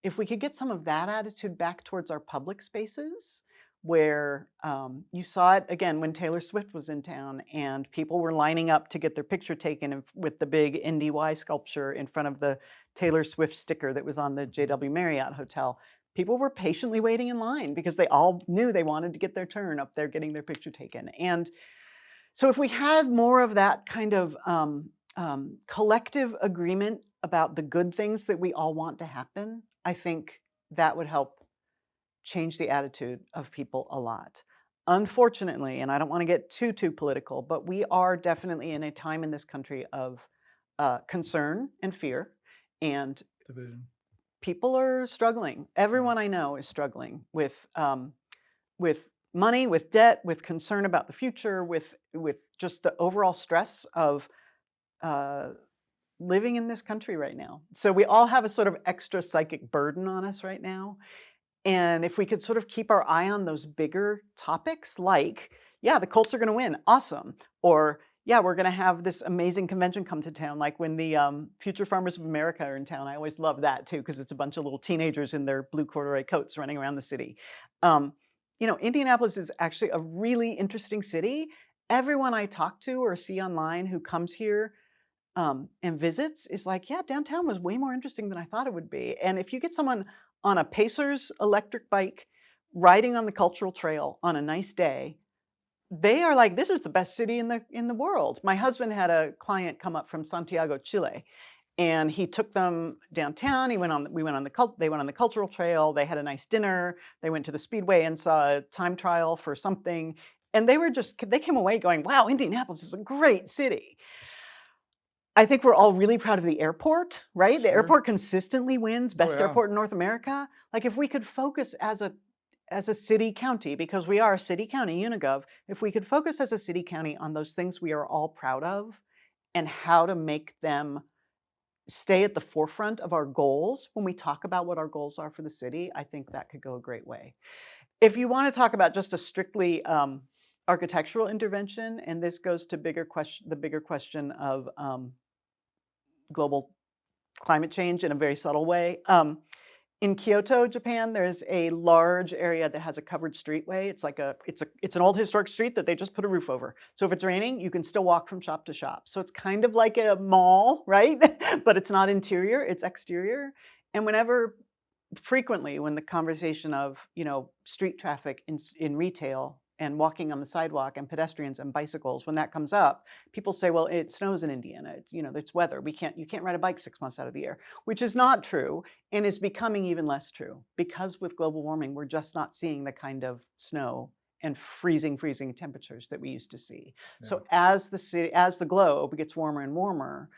A: If we could get some of that attitude back towards our public spaces, where you saw it again when Taylor Swift was in town and people were lining up to get their picture taken with the big Indy sculpture in front of the Taylor Swift sticker that was on the JW Marriott Hotel. People were patiently waiting in line because they all knew they wanted to get their turn up there getting their picture taken. And so if we had more of that kind of collective agreement about the good things that we all want to happen, I think that would help change the attitude of people a lot. Unfortunately, and I don't want to get too political, but we are definitely in a time in this country of concern and fear and
B: division.
A: people are struggling. Everyone I know is struggling with money, with debt, with concern about the future, with just the overall stress of uh, living in this country right now. So we all have a sort of extra psychic burden on us right now. And if we could sort of keep our eye on those bigger topics, like, yeah, the Colts are going to win, awesome, or yeah, we're going to have this amazing convention come to town, like when the Future Farmers of America are in town. I always love that too, because it's a bunch of little teenagers in their blue corduroy coats running around the city. You know, Indianapolis is actually a really interesting city. Everyone I talk to or see online who comes here and visits is like, yeah, downtown was way more interesting than I thought it would be. And if you get someone on a Pacers electric bike riding on the cultural trail on a nice day, they are like, this is the best city in the world. My husband had a client come up from Santiago, Chile, and he took them downtown. They went on the cultural trail. They had a nice dinner. They went to the Speedway and saw a time trial for something. And they came away going, wow, Indianapolis is a great city. I think we're all really proud of the airport, right? The airport consistently wins best airport in North America. Like if we could focus as a city county, because we are a city county, Unigov, if we could focus as a city county on those things we are all proud of and how to make them stay at the forefront of our goals when we talk about what our goals are for the city, I think that could go a great way. If you want to talk about just a strictly architectural intervention, and this goes to the bigger question of global climate change in a very subtle way. In Kyoto, Japan, there's a large area that has a covered streetway. It's an old historic street that they just put a roof over. So if it's raining, you can still walk from shop to shop. So it's kind of like a mall, right? But it's not interior, it's exterior. And frequently when the conversation of, street traffic in retail and walking on the sidewalk and pedestrians and bicycles, when that comes up, people say, well, it snows in Indiana, it's weather. You can't ride a bike 6 months out of the year, which is not true and is becoming even less true because with global warming, we're just not seeing the kind of snow and freezing temperatures that we used to see. Yeah. So as the globe gets warmer and warmer,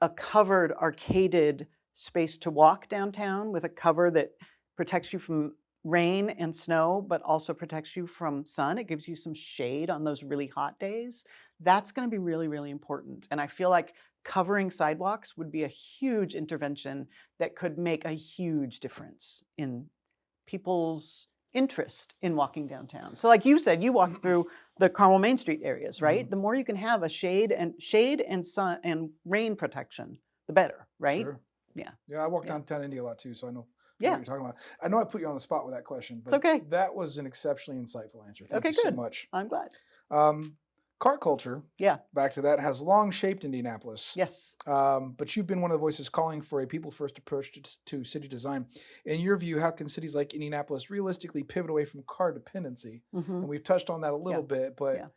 A: a covered, arcaded space to walk downtown with a cover that protects you from rain and snow, but also protects you from sun. It gives you some shade on those really hot days. That's going to be really, really important. And I feel like covering sidewalks would be a huge intervention that could make a huge difference in people's interest in walking downtown. So like you said, you walk through the Carmel Main Street areas, right? Mm-hmm. The more you can have a shade and sun and rain protection, the better, right?
B: Sure.
A: Yeah.
B: Yeah, I walk downtown Indy a lot too, so I know what you're talking about. I know I put you on the spot with that question, but
A: it's okay.
B: That was an exceptionally insightful answer. Thank you so much.
A: I'm glad.
B: Car culture, back to that, has long shaped Indianapolis.
A: Yes.
B: But you've been one of the voices calling for a people-first approach to city design. In your view, how can cities like Indianapolis realistically pivot away from car dependency? Mm-hmm. And we've touched on that a little bit, but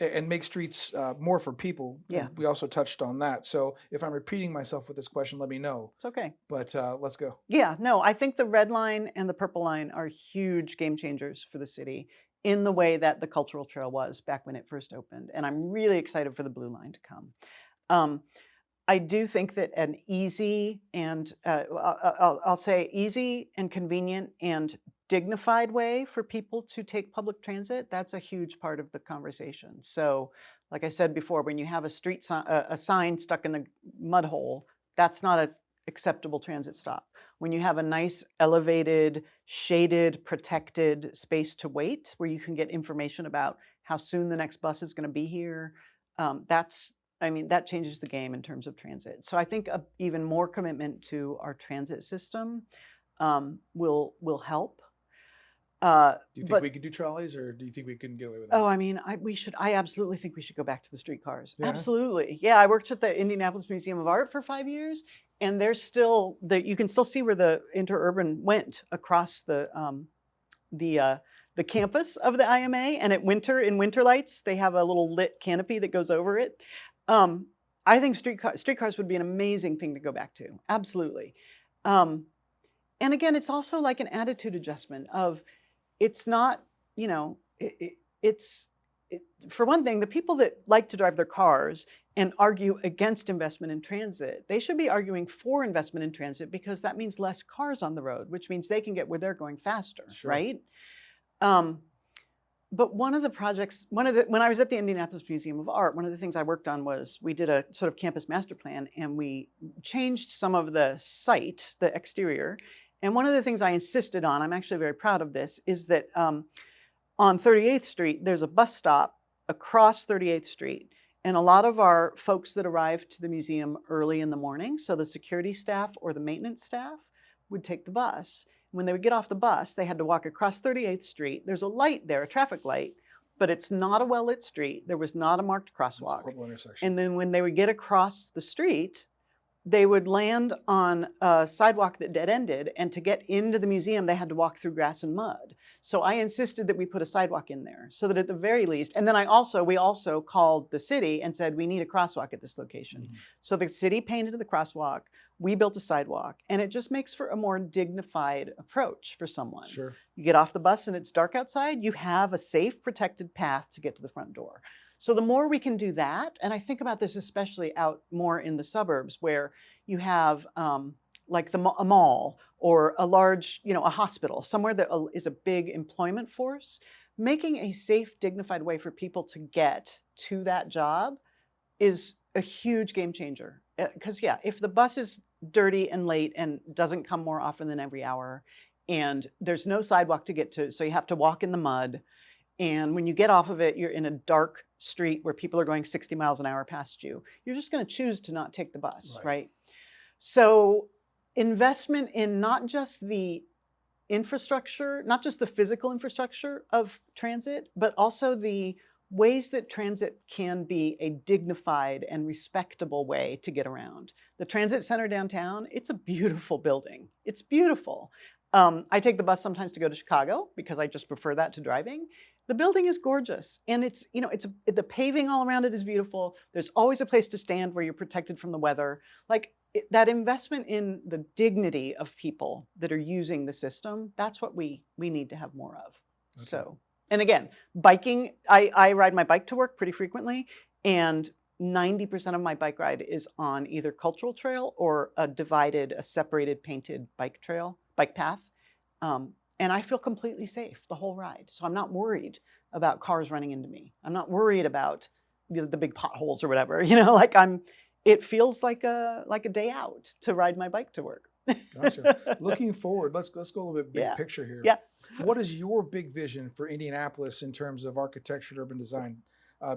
B: and make streets more for people. Yeah. We also touched on that. So if I'm repeating myself with this question, let me know.
A: It's okay.
B: But let's go.
A: Yeah, no, I think the red line and the purple line are huge game changers for the city in the way that the cultural trail was back when it first opened. And I'm really excited for the blue line to come. I do think that an easy and, I'll say easy and convenient and dignified way for people to take public transit, that's a huge part of the conversation. So like I said before, when you have a sign stuck in the mud hole, that's not an acceptable transit stop. When you have a nice elevated, shaded, protected space to wait where you can get information about how soon the next bus is going to be here, that changes the game in terms of transit. So I think even more commitment to our transit system will help.
B: Do you think we could do trolleys, or do you think we couldn't get away with that?
A: Oh, I absolutely think we should go back to the streetcars. Yeah. Absolutely. Yeah, I worked at the Indianapolis Museum of Art for 5 years, and there's still you can still see where the interurban went across the campus of the IMA, and in winter lights, they have a little lit canopy that goes over it. I think streetcars would be an amazing thing to go back to. Absolutely. And again, it's also like an attitude adjustment of, it's not, for one thing, the people that like to drive their cars and argue against investment in transit. They should be arguing for investment in transit because that means less cars on the road, which means they can get where they're going faster,
B: Sure.
A: right? But one of the projects, when I was at the Indianapolis Museum of Art, one of the things I worked on was we did a sort of campus master plan, and we changed some of the site, the exterior. And one of the things I insisted on, I'm actually very proud of this, is that on 38th Street, there's a bus stop across 38th Street. And a lot of our folks that arrived to the museum early in the morning, so the security staff or the maintenance staff, would take the bus. When they would get off the bus, they had to walk across 38th Street. There's a light there, a traffic light, but it's not a well-lit street. There was not a marked crosswalk.
B: It's a horrible intersection.
A: And then when they would get across the street, they would land on a sidewalk that dead-ended, and to get into the museum, they had to walk through grass and mud. So I insisted that we put a sidewalk in there so that at the very least, and then we also called the city and said, we need a crosswalk at this location. Mm-hmm. So the city painted the crosswalk, we built a sidewalk, and it just makes for a more dignified approach for someone.
B: Sure.
A: You get off the bus and it's dark outside, you have a safe, protected path to get to the front door. So the more we can do that, and I think about this especially out more in the suburbs where you have like a mall or a large, a hospital, somewhere that is a big employment force, making a safe, dignified way for people to get to that job is a huge game changer. Because if the bus is dirty and late and doesn't come more often than every hour, and there's no sidewalk to get to, so you have to walk in the mud, and when you get off of it, you're in a dark street where people are going 60 miles an hour past you, you're just going to choose to not take the bus, right? So investment in not just the infrastructure, not just the physical infrastructure of transit, but also the ways that transit can be a dignified and respectable way to get around. The Transit Center downtown, it's a beautiful building. It's beautiful. I take the bus sometimes to go to Chicago because I just prefer that to driving. The building is gorgeous, and the paving all around it is beautiful. There's always a place to stand where you're protected from the weather. That investment in the dignity of people that are using the system, that's what we need to have more of. Okay. So, and again, biking, I ride my bike to work pretty frequently, and 90% of my bike ride is on either cultural trail or a separated, painted bike path. And I feel completely safe the whole ride. So I'm not worried about cars running into me. I'm not worried about the big potholes or whatever. It feels like a day out to ride my bike to work.
B: Gotcha. Looking forward, let's go a little bit big picture here.
A: Yeah.
B: What is your big vision for Indianapolis in terms of architecture and urban design?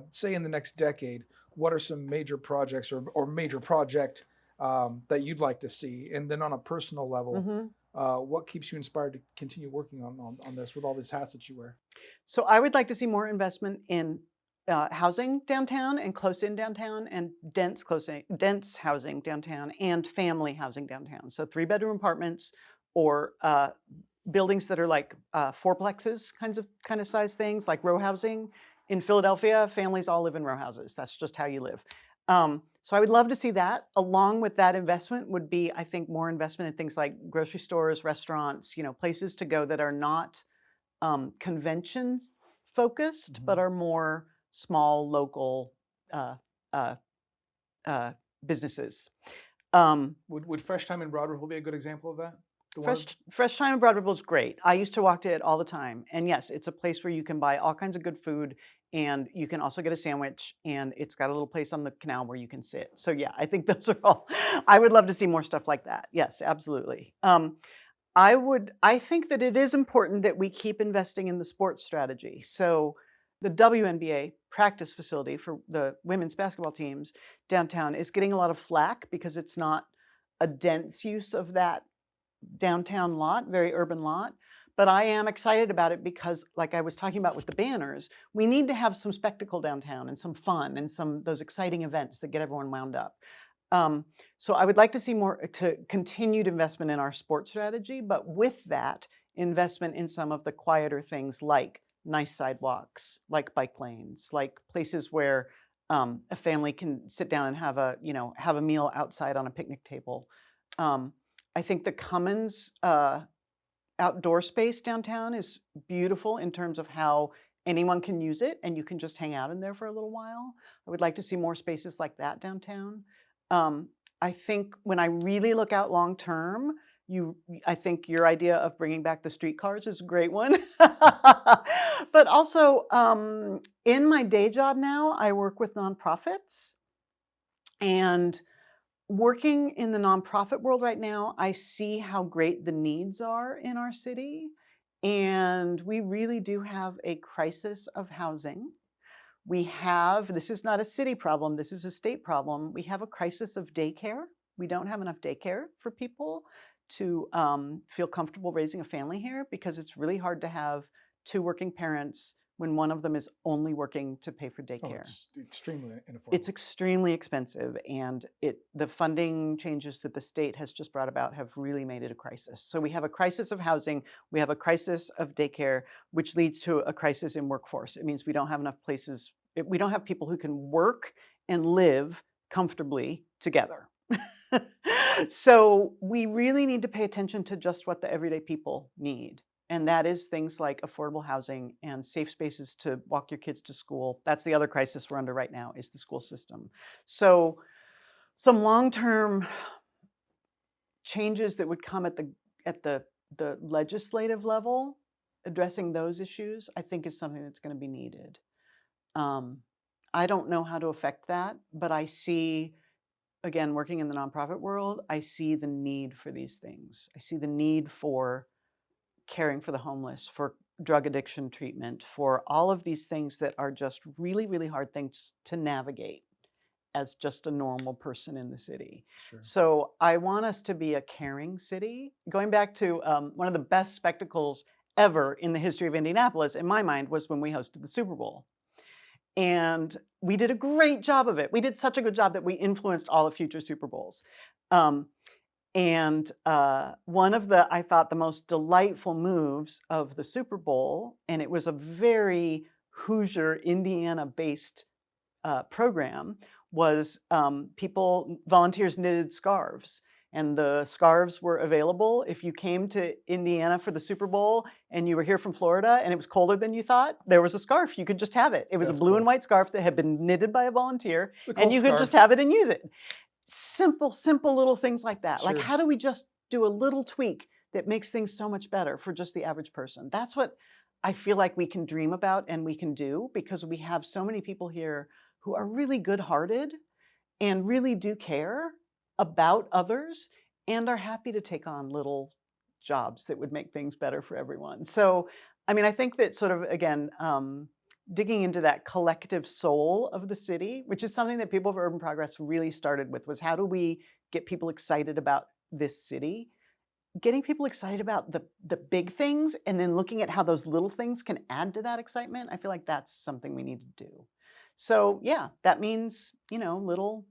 B: Say in the next decade, what are some major projects or major project that you'd like to see? And then on a personal level, mm-hmm. What keeps you inspired to continue working on this with all these hats that you wear?
A: So I would like to see more investment in housing downtown and close-in downtown and dense housing downtown and family housing downtown. So 3-bedroom apartments or buildings that are like fourplexes kind of size things, like row housing. In Philadelphia, families all live in row houses. That's just how you live. So I would love to see that. Along with that investment would be, I think, more investment in things like grocery stores, restaurants, places to go that are not conventions focused, mm-hmm. but are more small, local businesses.
B: Would Fresh Time in Broad Ripple be a good example of that?
A: Fresh Time in Broad Ripple is great. I used to walk to it all the time. And yes, it's a place where you can buy all kinds of good food, and you can also get a sandwich, and it's got a little place on the canal where you can sit. So yeah, I think those are all, I would love to see more stuff like that. Yes, absolutely. I think that it is important that we keep investing in the sports strategy. So the WNBA practice facility for the women's basketball teams downtown is getting a lot of flack because it's not a dense use of that downtown lot, very urban lot. But I am excited about it because, like I was talking about with the banners, we need to have some spectacle downtown and some fun and those exciting events that get everyone wound up. So I would like to see continued investment in our sports strategy, but with that, investment in some of the quieter things like nice sidewalks, like bike lanes, like places where a family can sit down and have a meal outside on a picnic table. I think the Cummins outdoor space downtown is beautiful in terms of how anyone can use it and you can just hang out in there for a little while. I would like to see more spaces like that downtown. I think when I really look out long term, I think your idea of bringing back the streetcars is a great one. But also, in my day job now, I work with nonprofits. And working in the nonprofit world right now, I see how great the needs are in our city. And we really do have a crisis of housing. This is not a city problem, this is a state problem. We have a crisis of daycare. We don't have enough daycare for people to feel comfortable raising a family here, because it's really hard to have two working parents when one of them is only working to pay for daycare.
B: It's extremely unaffordable.
A: It's extremely expensive, and the funding changes that the state has just brought about have really made it a crisis. So we have a crisis of housing, we have a crisis of daycare, which leads to a crisis in workforce. It means we don't have enough places, we don't have people who can work and live comfortably together. So we really need to pay attention to just what the everyday people need. And that is things like affordable housing and safe spaces to walk your kids to school. That's the other crisis we're under right now, is the school system. So some long-term changes that would come at the legislative level, addressing those issues, I think is something that's going to be needed. I don't know how to affect that, but I see, again, working in the nonprofit world, I see the need for these things. I see the need for caring for the homeless, for drug addiction treatment, for all of these things that are just really, really hard things to navigate as just a normal person in the city.
B: Sure.
A: So I want us to be a caring city. Going back to one of the best spectacles ever in the history of Indianapolis, in my mind, was when we hosted the Super Bowl. And we did a great job of it. We did such a good job that we influenced all the future Super Bowls. And one of I thought, the most delightful moves of the Super Bowl, and it was a very Hoosier, Indiana-based program, was volunteers knitted scarves. And the scarves were available if you came to Indiana for the Super Bowl and you were here from Florida and it was colder than you thought, there was a scarf. You could just have it. It was a blue and white scarf that had been knitted by a volunteer, and you could just have it and use it. Simple little things like that. Sure. Like, how do we just do a little tweak that makes things so much better for just the average person? That's what I feel like we can dream about and we can do, because we have so many people here who are really good-hearted and really do care about others and are happy to take on little jobs that would make things better for everyone. So, I mean, I think that sort of, again, digging into that collective soul of the city, which is something that People for Urban Progress really started with, was how do we get people excited about this city? Getting people excited about the big things, and then looking at how those little things can add to that excitement. I feel like that's something we need to do. So yeah, that means, little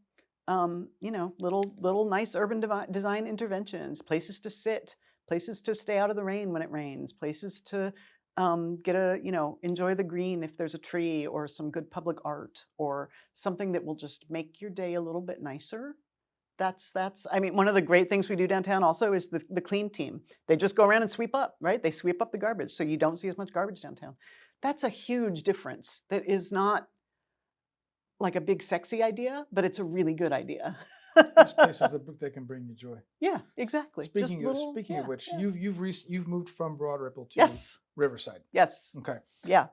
A: nice urban design interventions, places to sit, places to stay out of the rain when it rains, places to enjoy the green if there's a tree, or some good public art, or something that will just make your day a little bit nicer. I mean, one of the great things we do downtown also is the clean team. They just go around and sweep up, right? They sweep up the garbage, so you don't see as much garbage downtown. That's a huge difference. That is not like a big sexy idea, but it's a really good idea.
B: There's places that can bring you joy.
A: Yeah, exactly.
B: Speaking of which, you've moved from Broad Ripple to Riverside.
A: Yes.
B: Okay.
A: Yeah.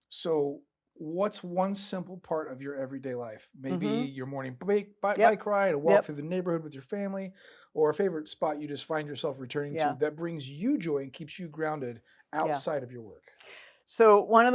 B: So what's one simple part of your everyday life? Maybe your morning bike ride, a walk through the neighborhood with your family, or a favorite spot you just find yourself returning to that brings you joy and keeps you grounded outside of your work.
A: So one of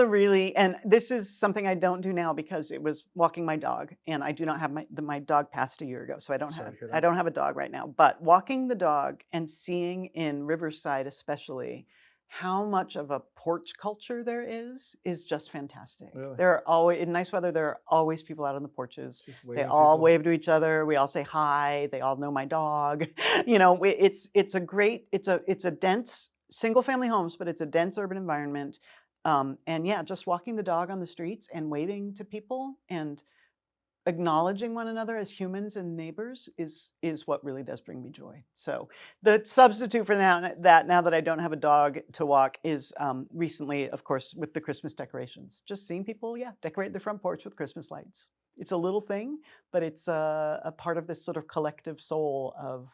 A: and this is something I don't do now because it was walking my dog, and I do not have my dog passed a year ago, so I don't have a dog right now. But walking the dog and seeing in Riverside especially how much of a porch culture there is just fantastic.
B: Really?
A: There are always, in nice weather, there are always people out on the porches. They all wave to each other. We all say hi. They all know my dog. It's a dense single family homes, but it's a dense urban environment. And yeah, just walking the dog on the streets and waving to people and acknowledging one another as humans and neighbors is what really does bring me joy. So the substitute for now that I don't have a dog to walk is recently, of course, with the Christmas decorations. Just seeing people, decorate their front porch with Christmas lights. It's a little thing, but it's a part of this sort of collective soul of,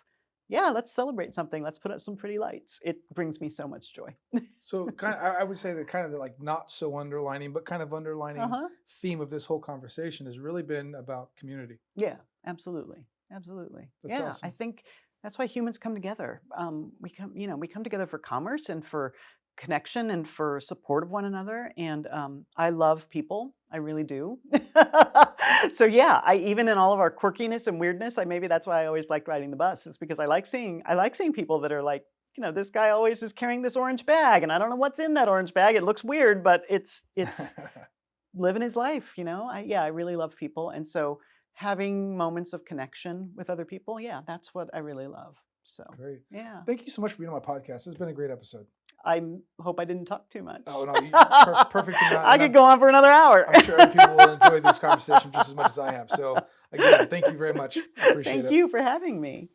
A: let's celebrate something. Let's put up some pretty lights. It brings me so much joy.
B: So kind of, I would say that kind of the like not so underlining, but kind of underlining theme of this whole conversation has really been about community.
A: Yeah, absolutely. Absolutely.
B: That's awesome.
A: I think that's why humans come together. We come together for commerce and for connection and for support of one another. And I love people. I really do. So even in all of our quirkiness and weirdness, maybe that's why I always liked riding the bus, is because I like seeing people that are like, this guy always is carrying this orange bag and I don't know what's in that orange bag. It looks weird, but it's living his life, I really love people. And so having moments of connection with other people, that's what I really love. So
B: great.
A: Yeah.
B: Thank you so much for being on my podcast. It's been a great episode.
A: I hope I didn't talk too much.
B: Oh, no, perfect.
A: I could go on for another hour.
B: I'm sure other people will enjoy this conversation just as much as I have. So again, thank you very much. I appreciate it.
A: Thank you for having me.